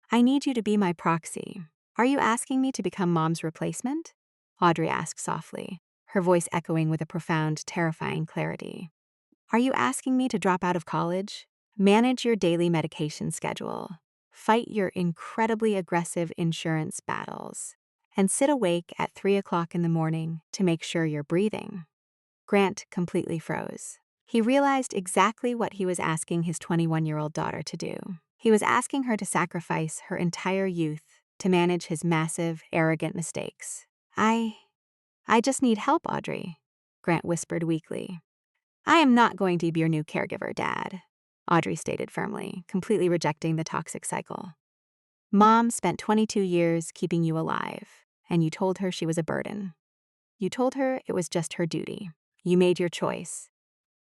"I need you to be my proxy. Are you asking me to become Mom's replacement?" Audrey asked softly, her voice echoing with a profound, terrifying clarity. "Are you asking me to drop out of college, manage your daily medication schedule, fight your incredibly aggressive insurance battles, and sit awake at 3 o'clock in the morning to make sure you're breathing?" Grant completely froze. He realized exactly what he was asking his 21-year-old daughter to do. He was asking her to sacrifice her entire youth to manage his massive, arrogant mistakes. I just need help, Audrey," Grant whispered weakly. "I am not going to be your new caregiver, Dad," Audrey stated firmly, completely rejecting the toxic cycle. "Mom spent 22 years keeping you alive, and you told her she was a burden. You told her it was just her duty. You made your choice.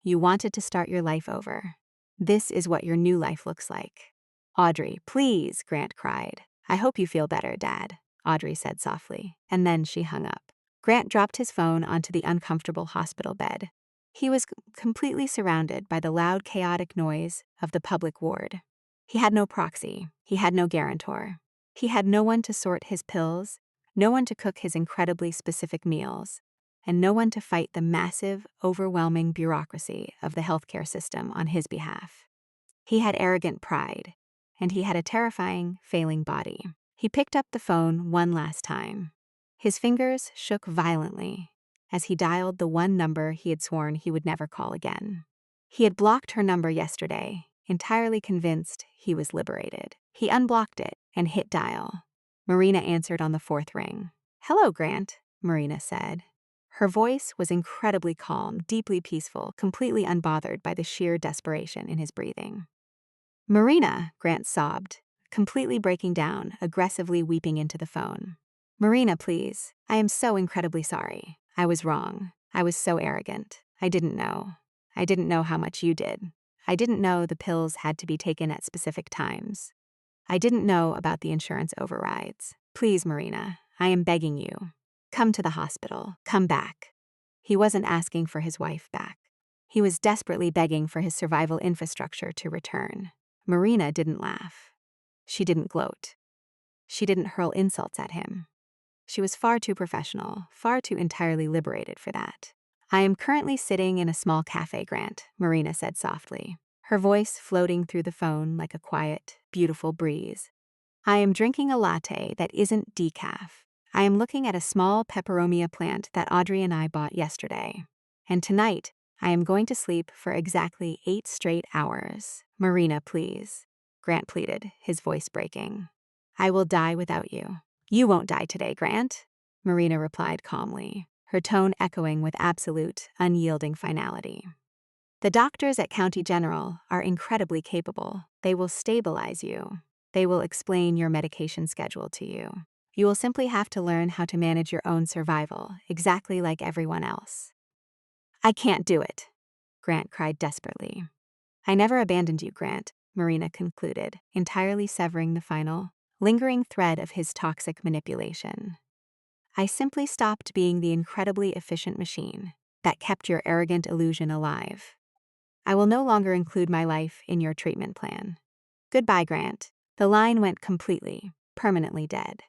You wanted to start your life over. This is what your new life looks like." "Audrey, please," Grant cried. "I hope you feel better, Dad," Audrey said softly, and then she hung up. Grant dropped his phone onto the uncomfortable hospital bed. He was completely surrounded by the loud, chaotic noise of the public ward. He had no proxy. He had no guarantor. He had no one to sort his pills, no one to cook his incredibly specific meals, and no one to fight the massive, overwhelming bureaucracy of the healthcare system on his behalf. He had arrogant pride, and he had a terrifying, failing body. He picked up the phone one last time. His fingers shook violently as he dialed the one number he had sworn he would never call again. He had blocked her number yesterday, entirely convinced he was liberated. He unblocked it and hit dial. Marina answered on the fourth ring. "Hello, Grant," Marina said. Her voice was incredibly calm, deeply peaceful, completely unbothered by the sheer desperation in his breathing. "Marina," Grant sobbed, completely breaking down, aggressively weeping into the phone. "Marina, please. I am so incredibly sorry. I was wrong. I was so arrogant. I didn't know. I didn't know how much you did. I didn't know the pills had to be taken at specific times. I didn't know about the insurance overrides. Please, Marina, I am begging you. Come to the hospital. Come back." He wasn't asking for his wife back. He was desperately begging for his survival infrastructure to return. Marina didn't laugh. She didn't gloat. She didn't hurl insults at him. She was far too professional, far too entirely liberated for that. "I am currently sitting in a small cafe, Grant," Marina said softly, her voice floating through the phone like a quiet, beautiful breeze. "I am drinking a latte that isn't decaf. I am looking at a small peperomia plant that Audrey and I bought yesterday. And tonight, I am going to sleep for exactly 8 straight hours. Marina, please," Grant pleaded, his voice breaking. "I will die without you." "You won't die today, Grant," Marina replied calmly, her tone echoing with absolute, unyielding finality. "The doctors at County General are incredibly capable. They will stabilize you. They will explain your medication schedule to you. You will simply have to learn how to manage your own survival, exactly like everyone else." "I can't do it," Grant cried desperately. "I never abandoned you, Grant," Marina concluded, entirely severing the final, lingering thread of his toxic manipulation. "I simply stopped being the incredibly efficient machine that kept your arrogant illusion alive. I will no longer include my life in your treatment plan. Goodbye, Grant." The line went completely, permanently dead.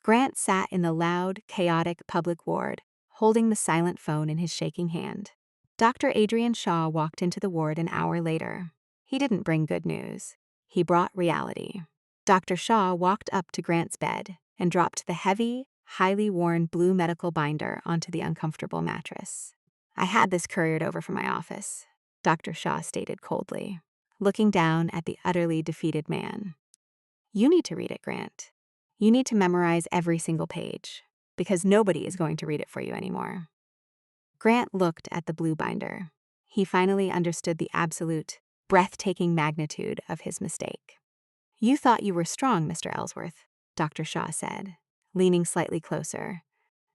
Grant sat in the loud, chaotic public ward, holding the silent phone in his shaking hand. Dr. Adrian Shaw walked into the ward an hour later. He didn't bring good news. He brought reality. Dr. Shaw walked up to Grant's bed and dropped the heavy, highly worn blue medical binder onto the uncomfortable mattress. "I had this couriered over from my office," Dr. Shaw stated coldly, looking down at the utterly defeated man. "You need to read it, Grant. You need to memorize every single page, because nobody is going to read it for you anymore." Grant looked at the blue binder. He finally understood the absolute, breathtaking magnitude of his mistake. "You thought you were strong, Mr. Ellsworth," Dr. Shaw said, leaning slightly closer,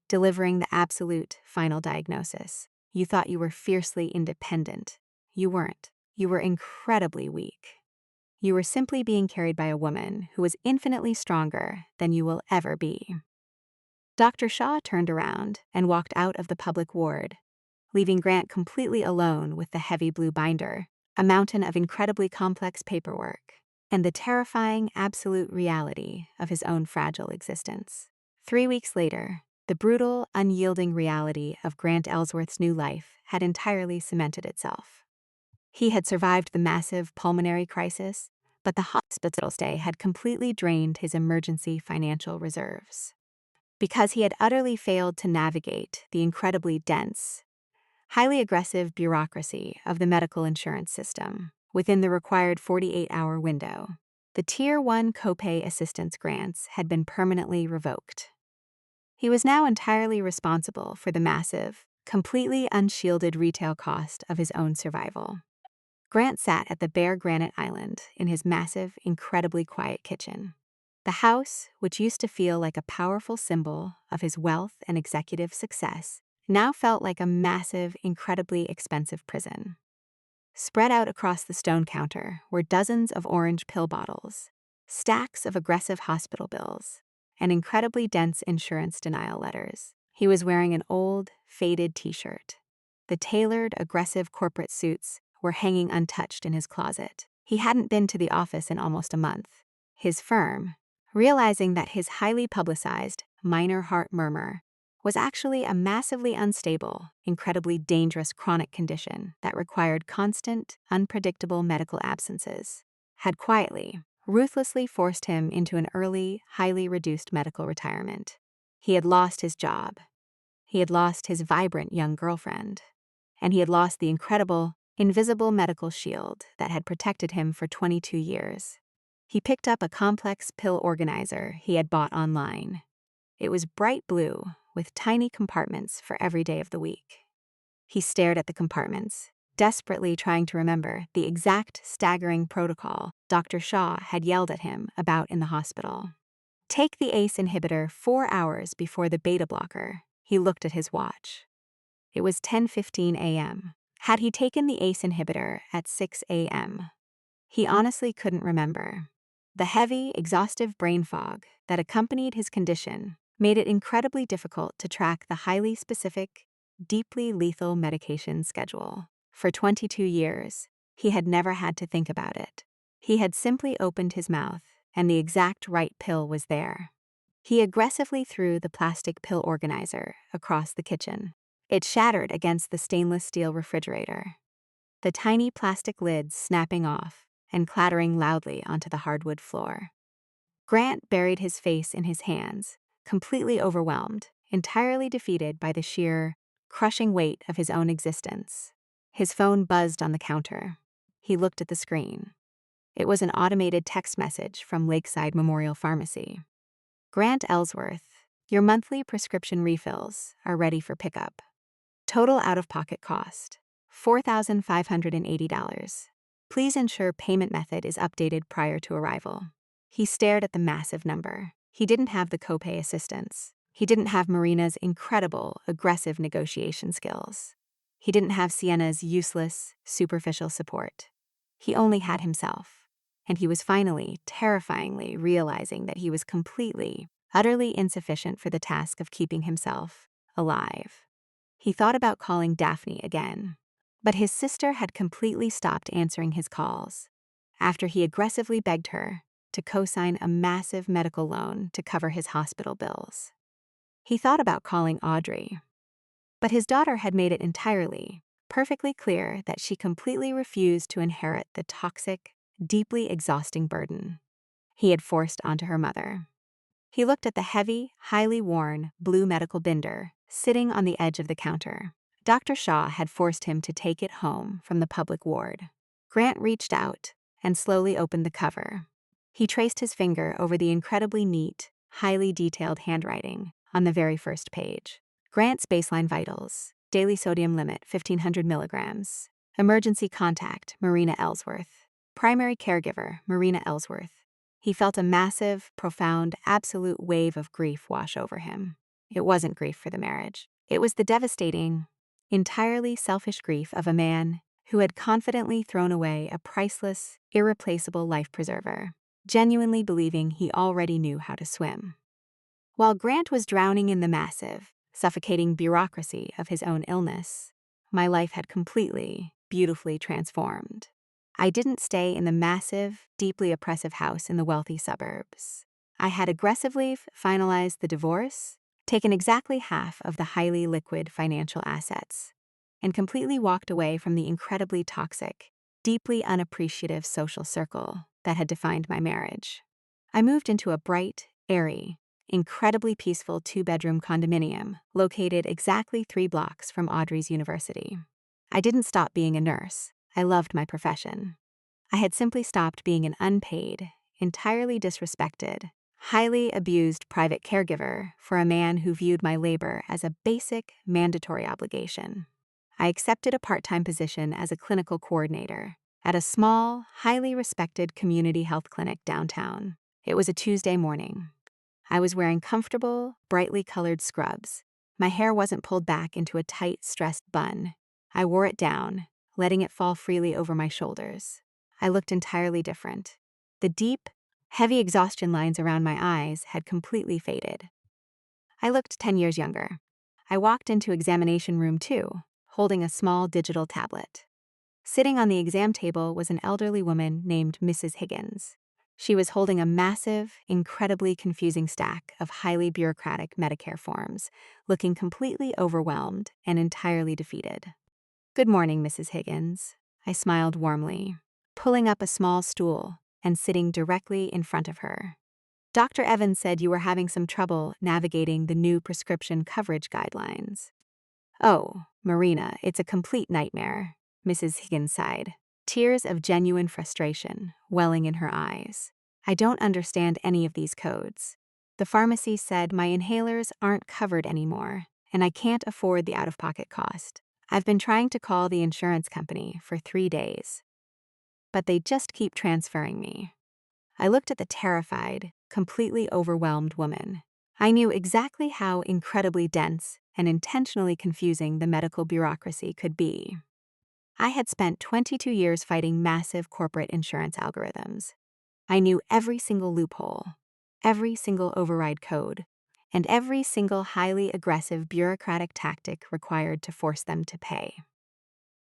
delivering the absolute, final diagnosis. "You thought you were fiercely independent. You weren't. You were incredibly weak. You were simply being carried by a woman who was infinitely stronger than you will ever be." Dr. Shaw turned around and walked out of the public ward, leaving Grant completely alone with the heavy blue binder, a mountain of incredibly complex paperwork, and the terrifying absolute reality of his own fragile existence. 3 weeks later, the brutal, unyielding reality of Grant Ellsworth's new life had entirely cemented itself. He had survived the massive pulmonary crisis, but the hospital stay had completely drained his emergency financial reserves. Because he had utterly failed to navigate the incredibly dense, highly aggressive bureaucracy of the medical insurance system within the required 48-hour window, the Tier 1 copay assistance grants had been permanently revoked. He was now entirely responsible for the massive, completely unshielded retail cost of his own survival. Grant sat at the bare granite island in his massive, incredibly quiet kitchen. The house, which used to feel like a powerful symbol of his wealth and executive success, now felt like a massive, incredibly expensive prison. Spread out across the stone counter were dozens of orange pill bottles, stacks of aggressive hospital bills, and incredibly dense insurance denial letters. He was wearing an old, faded t-shirt. The tailored, aggressive corporate suits were hanging untouched in his closet. He hadn't been to the office in almost a month. His firm, realizing that his highly publicized minor heart murmur was actually a massively unstable, incredibly dangerous chronic condition that required constant, unpredictable medical absences, had quietly, ruthlessly forced him into an early, highly reduced medical retirement. He had lost his job. He had lost his vibrant young girlfriend. And he had lost the incredible, invisible medical shield that had protected him for 22 years. He picked up a complex pill organizer he had bought online. It was bright blue, with tiny compartments for every day of the week. He stared at the compartments, desperately trying to remember the exact staggering protocol Dr. Shaw had yelled at him about in the hospital. "Take the ACE inhibitor 4 hours before the beta blocker." He looked at his watch. It was 10:15 a.m. Had he taken the ACE inhibitor at 6 a.m.? He honestly couldn't remember. The heavy, exhaustive brain fog that accompanied his condition made it incredibly difficult to track the highly specific, deeply lethal medication schedule. For 22 years, he had never had to think about it. He had simply opened his mouth, and the exact right pill was there. He aggressively threw the plastic pill organizer across the kitchen. It shattered against the stainless steel refrigerator, the tiny plastic lids snapping off and clattering loudly onto the hardwood floor. Grant buried his face in his hands, completely overwhelmed, entirely defeated by the sheer, crushing weight of his own existence. His phone buzzed on the counter. He looked at the screen. It was an automated text message from Lakeside Memorial Pharmacy. Grant Ellsworth, your monthly prescription refills are ready for pickup. Total out-of-pocket cost, $4,580. Please ensure payment method is updated prior to arrival. He stared at the massive number. He didn't have the copay assistance. He didn't have Marina's incredible, aggressive negotiation skills. He didn't have Sienna's useless, superficial support. He only had himself. And he was finally, terrifyingly realizing that he was completely, utterly insufficient for the task of keeping himself alive. He thought about calling Daphne again, but his sister had completely stopped answering his calls after he aggressively begged her to co-sign a massive medical loan to cover his hospital bills. He thought about calling Audrey, but his daughter had made it entirely, perfectly clear that she completely refused to inherit the toxic, deeply exhausting burden he had forced onto her mother. He looked at the heavy, highly worn, blue medical binder sitting on the edge of the counter. Dr. Shaw had forced him to take it home from the public ward. Grant reached out and slowly opened the cover. He traced his finger over the incredibly neat, highly detailed handwriting on the very first page. Grant's baseline vitals, daily sodium limit 1,500 milligrams. Emergency contact, Marina Ellsworth. Primary caregiver, Marina Ellsworth. He felt a massive, profound, absolute wave of grief wash over him. It wasn't grief for the marriage. It was the devastating, entirely selfish grief of a man who had confidently thrown away a priceless, irreplaceable life preserver, genuinely believing he already knew how to swim. While Grant was drowning in the massive, suffocating bureaucracy of his own illness, my life had completely, beautifully transformed. I didn't stay in the massive, deeply oppressive house in the wealthy suburbs. I had aggressively finalized the divorce, taken exactly half of the highly liquid financial assets, and completely walked away from the incredibly toxic, deeply unappreciative social circle that had defined my marriage. I moved into a bright, airy, incredibly peaceful 2-bedroom condominium located exactly 3 blocks from Audrey's university. I didn't stop being a nurse. I loved my profession. I had simply stopped being an unpaid, entirely disrespected, highly abused private caregiver for a man who viewed my labor as a basic, mandatory obligation. I accepted a part-time position as a clinical coordinator at a small, highly respected community health clinic downtown. It was a Tuesday morning. I was wearing comfortable, brightly colored scrubs. My hair wasn't pulled back into a tight, stressed bun. I wore it down, letting it fall freely over my shoulders. I looked entirely different. The deep, heavy exhaustion lines around my eyes had completely faded. I looked 10 years younger. I walked into examination room 2, holding a small digital tablet. Sitting on the exam table was an elderly woman named Mrs. Higgins. She was holding a massive, incredibly confusing stack of highly bureaucratic Medicare forms, looking completely overwhelmed and entirely defeated. "Good morning, Mrs. Higgins," I smiled warmly, pulling up a small stool and sitting directly in front of her. "Dr. Evans said you were having some trouble navigating the new prescription coverage guidelines." "Oh, Marina, it's a complete nightmare," Mrs. Higgins sighed, tears of genuine frustration welling in her eyes. "I don't understand any of these codes. The pharmacy said my inhalers aren't covered anymore, and I can't afford the out-of-pocket cost. I've been trying to call the insurance company for 3 days, but they just keep transferring me." I looked at the terrified, completely overwhelmed woman. I knew exactly how incredibly dense and intentionally confusing the medical bureaucracy could be. I had spent 22 years fighting massive corporate insurance algorithms. I knew every single loophole, every single override code, and every single highly aggressive bureaucratic tactic required to force them to pay.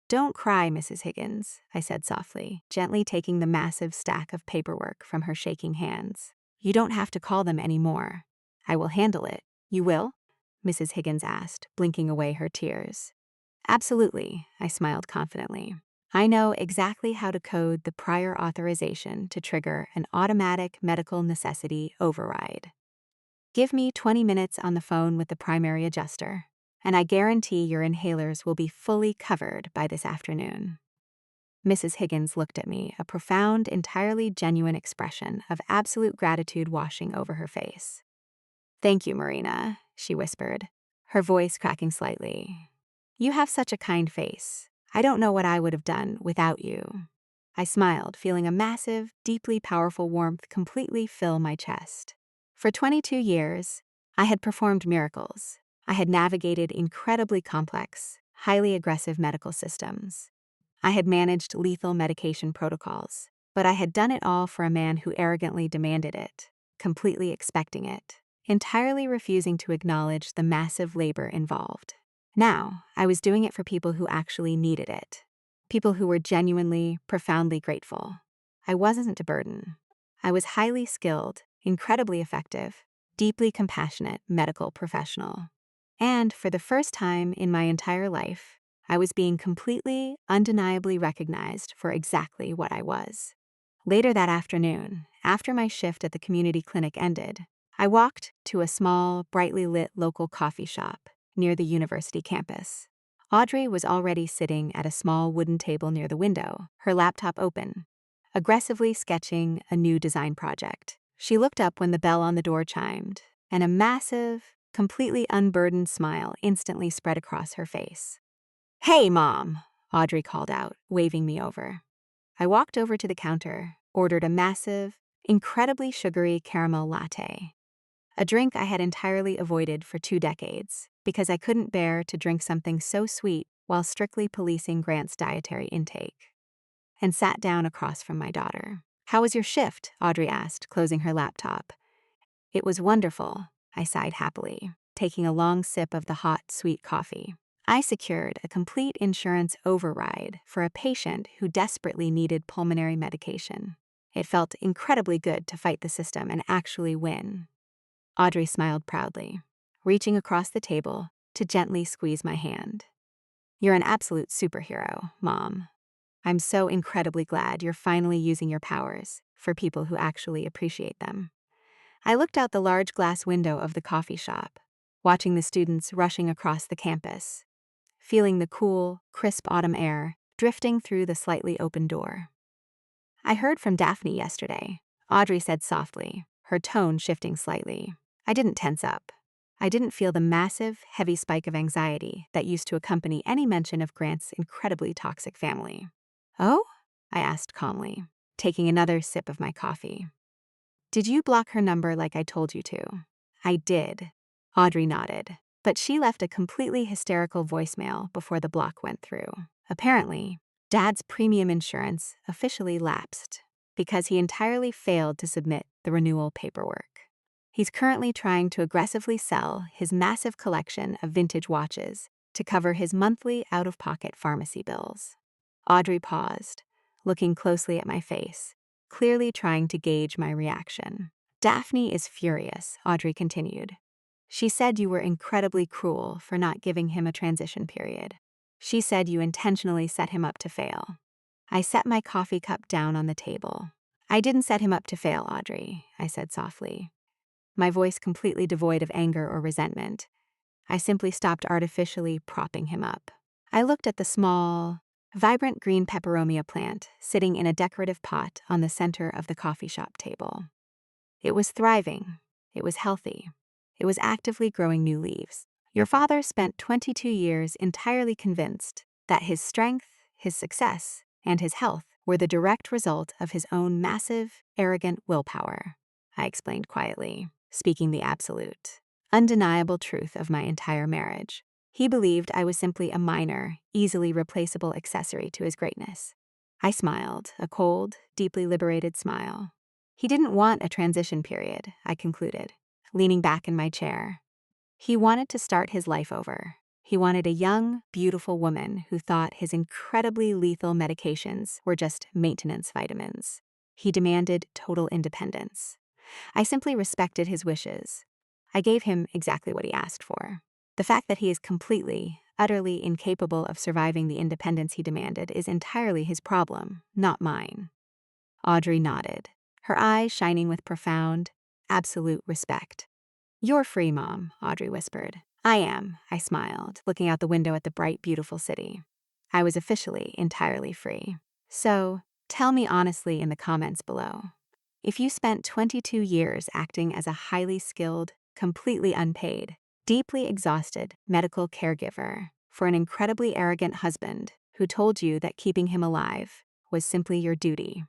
Don't cry, Mrs. Higgins, I said softly, gently taking the massive stack of paperwork from her shaking hands. You don't have to call them anymore. I will handle it. You will? Mrs. Higgins asked, blinking away her tears. Absolutely, I smiled confidently. I know exactly how to code the prior authorization to trigger an automatic medical necessity override. Give me 20 minutes on the phone with the primary adjuster, and I guarantee your inhalers will be fully covered by this afternoon. Mrs. Higgins looked at me, a profound, entirely genuine expression of absolute gratitude washing over her face. Thank you, Marina, she whispered, her voice cracking slightly. You have such a kind face. I don't know what I would have done without you. I smiled, feeling a massive, deeply powerful warmth completely fill my chest. For 22 years, I had performed miracles. I had navigated incredibly complex, highly aggressive medical systems. I had managed lethal medication protocols, but I had done it all for a man who arrogantly demanded it, completely expecting it, entirely refusing to acknowledge the massive labor involved. Now, I was doing it for people who actually needed it. People who were genuinely, profoundly grateful. I wasn't a burden. I was highly skilled, incredibly effective, deeply compassionate medical professional. And for the first time in my entire life, I was being completely, undeniably recognized for exactly what I was. Later that afternoon, after my shift at the community clinic ended, I walked to a small, brightly lit local coffee shop near the university campus. Audrey was already sitting at a small wooden table near the window, her laptop open, aggressively sketching a new design project. She looked up when the bell on the door chimed, and a massive, completely unburdened smile instantly spread across her face. Hey, Mom, Audrey called out, waving me over. I walked over to the counter, ordered a massive, incredibly sugary caramel latte, a drink I had entirely avoided for 2 decades because I couldn't bear to drink something so sweet while strictly policing Grant's dietary intake, and sat down across from my daughter. How was your shift? Audrey asked, closing her laptop. It was wonderful, I sighed happily, taking a long sip of the hot, sweet coffee. I secured a complete insurance override for a patient who desperately needed pulmonary medication. It felt incredibly good to fight the system and actually win. Audrey smiled proudly, reaching across the table to gently squeeze my hand. You're an absolute superhero, Mom. I'm so incredibly glad you're finally using your powers for people who actually appreciate them. I looked out the large glass window of the coffee shop, watching the students rushing across the campus, feeling the cool, crisp autumn air drifting through the slightly open door. I heard from Daphne yesterday, Audrey said softly, her tone shifting slightly. I didn't tense up. I didn't feel the massive, heavy spike of anxiety that used to accompany any mention of Grant's incredibly toxic family. Oh? I asked calmly, taking another sip of my coffee. Did you block her number like I told you to? I did. Audrey nodded, but she left a completely hysterical voicemail before the block went through. Apparently, Dad's premium insurance officially lapsed because he entirely failed to submit the renewal paperwork. He's currently trying to aggressively sell his massive collection of vintage watches to cover his monthly out-of-pocket pharmacy bills. Audrey paused, looking closely at my face, clearly trying to gauge my reaction. Daphne is furious, Audrey continued. She said you were incredibly cruel for not giving him a transition period. She said you intentionally set him up to fail. I set my coffee cup down on the table. I didn't set him up to fail, Audrey, I said softly, my voice completely devoid of anger or resentment. I simply stopped artificially propping him up. I looked at the small, vibrant green peperomia plant sitting in a decorative pot on the center of the coffee shop table. It was thriving. It was healthy. It was actively growing new leaves. Your father spent 22 years entirely convinced that his strength, his success, and his health were the direct result of his own massive, arrogant willpower, I explained quietly, speaking the absolute, undeniable truth of my entire marriage. He believed I was simply a minor, easily replaceable accessory to his greatness. I smiled, a cold, deeply liberated smile. He didn't want a transition period, I concluded, leaning back in my chair. He wanted to start his life over. He wanted a young, beautiful woman who thought his incredibly lethal medications were just maintenance vitamins. He demanded total independence. I simply respected his wishes. I gave him exactly what he asked for. The fact that he is completely, utterly incapable of surviving the independence he demanded is entirely his problem, not mine. Audrey nodded, her eyes shining with profound, absolute respect. "You're free, Mom," Audrey whispered. "I am," I smiled, looking out the window at the bright, beautiful city. I was officially entirely free. So, tell me honestly in the comments below. If you spent 22 years acting as a highly skilled, completely unpaid, deeply exhausted medical caregiver for an incredibly arrogant husband who told you that keeping him alive was simply your duty,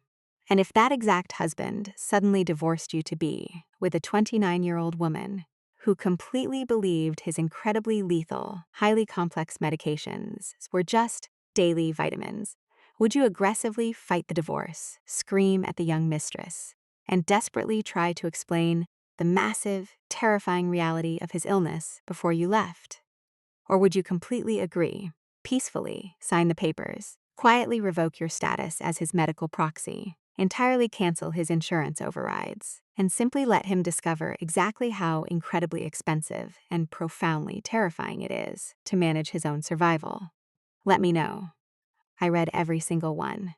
and if that exact husband suddenly divorced you to be with a 29-year-old woman who completely believed his incredibly lethal, highly complex medications were just daily vitamins, would you aggressively fight the divorce, scream at the young mistress, and desperately try to explain the massive, terrifying reality of his illness before you left? Or would you completely agree, peacefully sign the papers, quietly revoke your status as his medical proxy, entirely cancel his insurance overrides, and simply let him discover exactly how incredibly expensive and profoundly terrifying it is to manage his own survival? Let me know. I read every single one.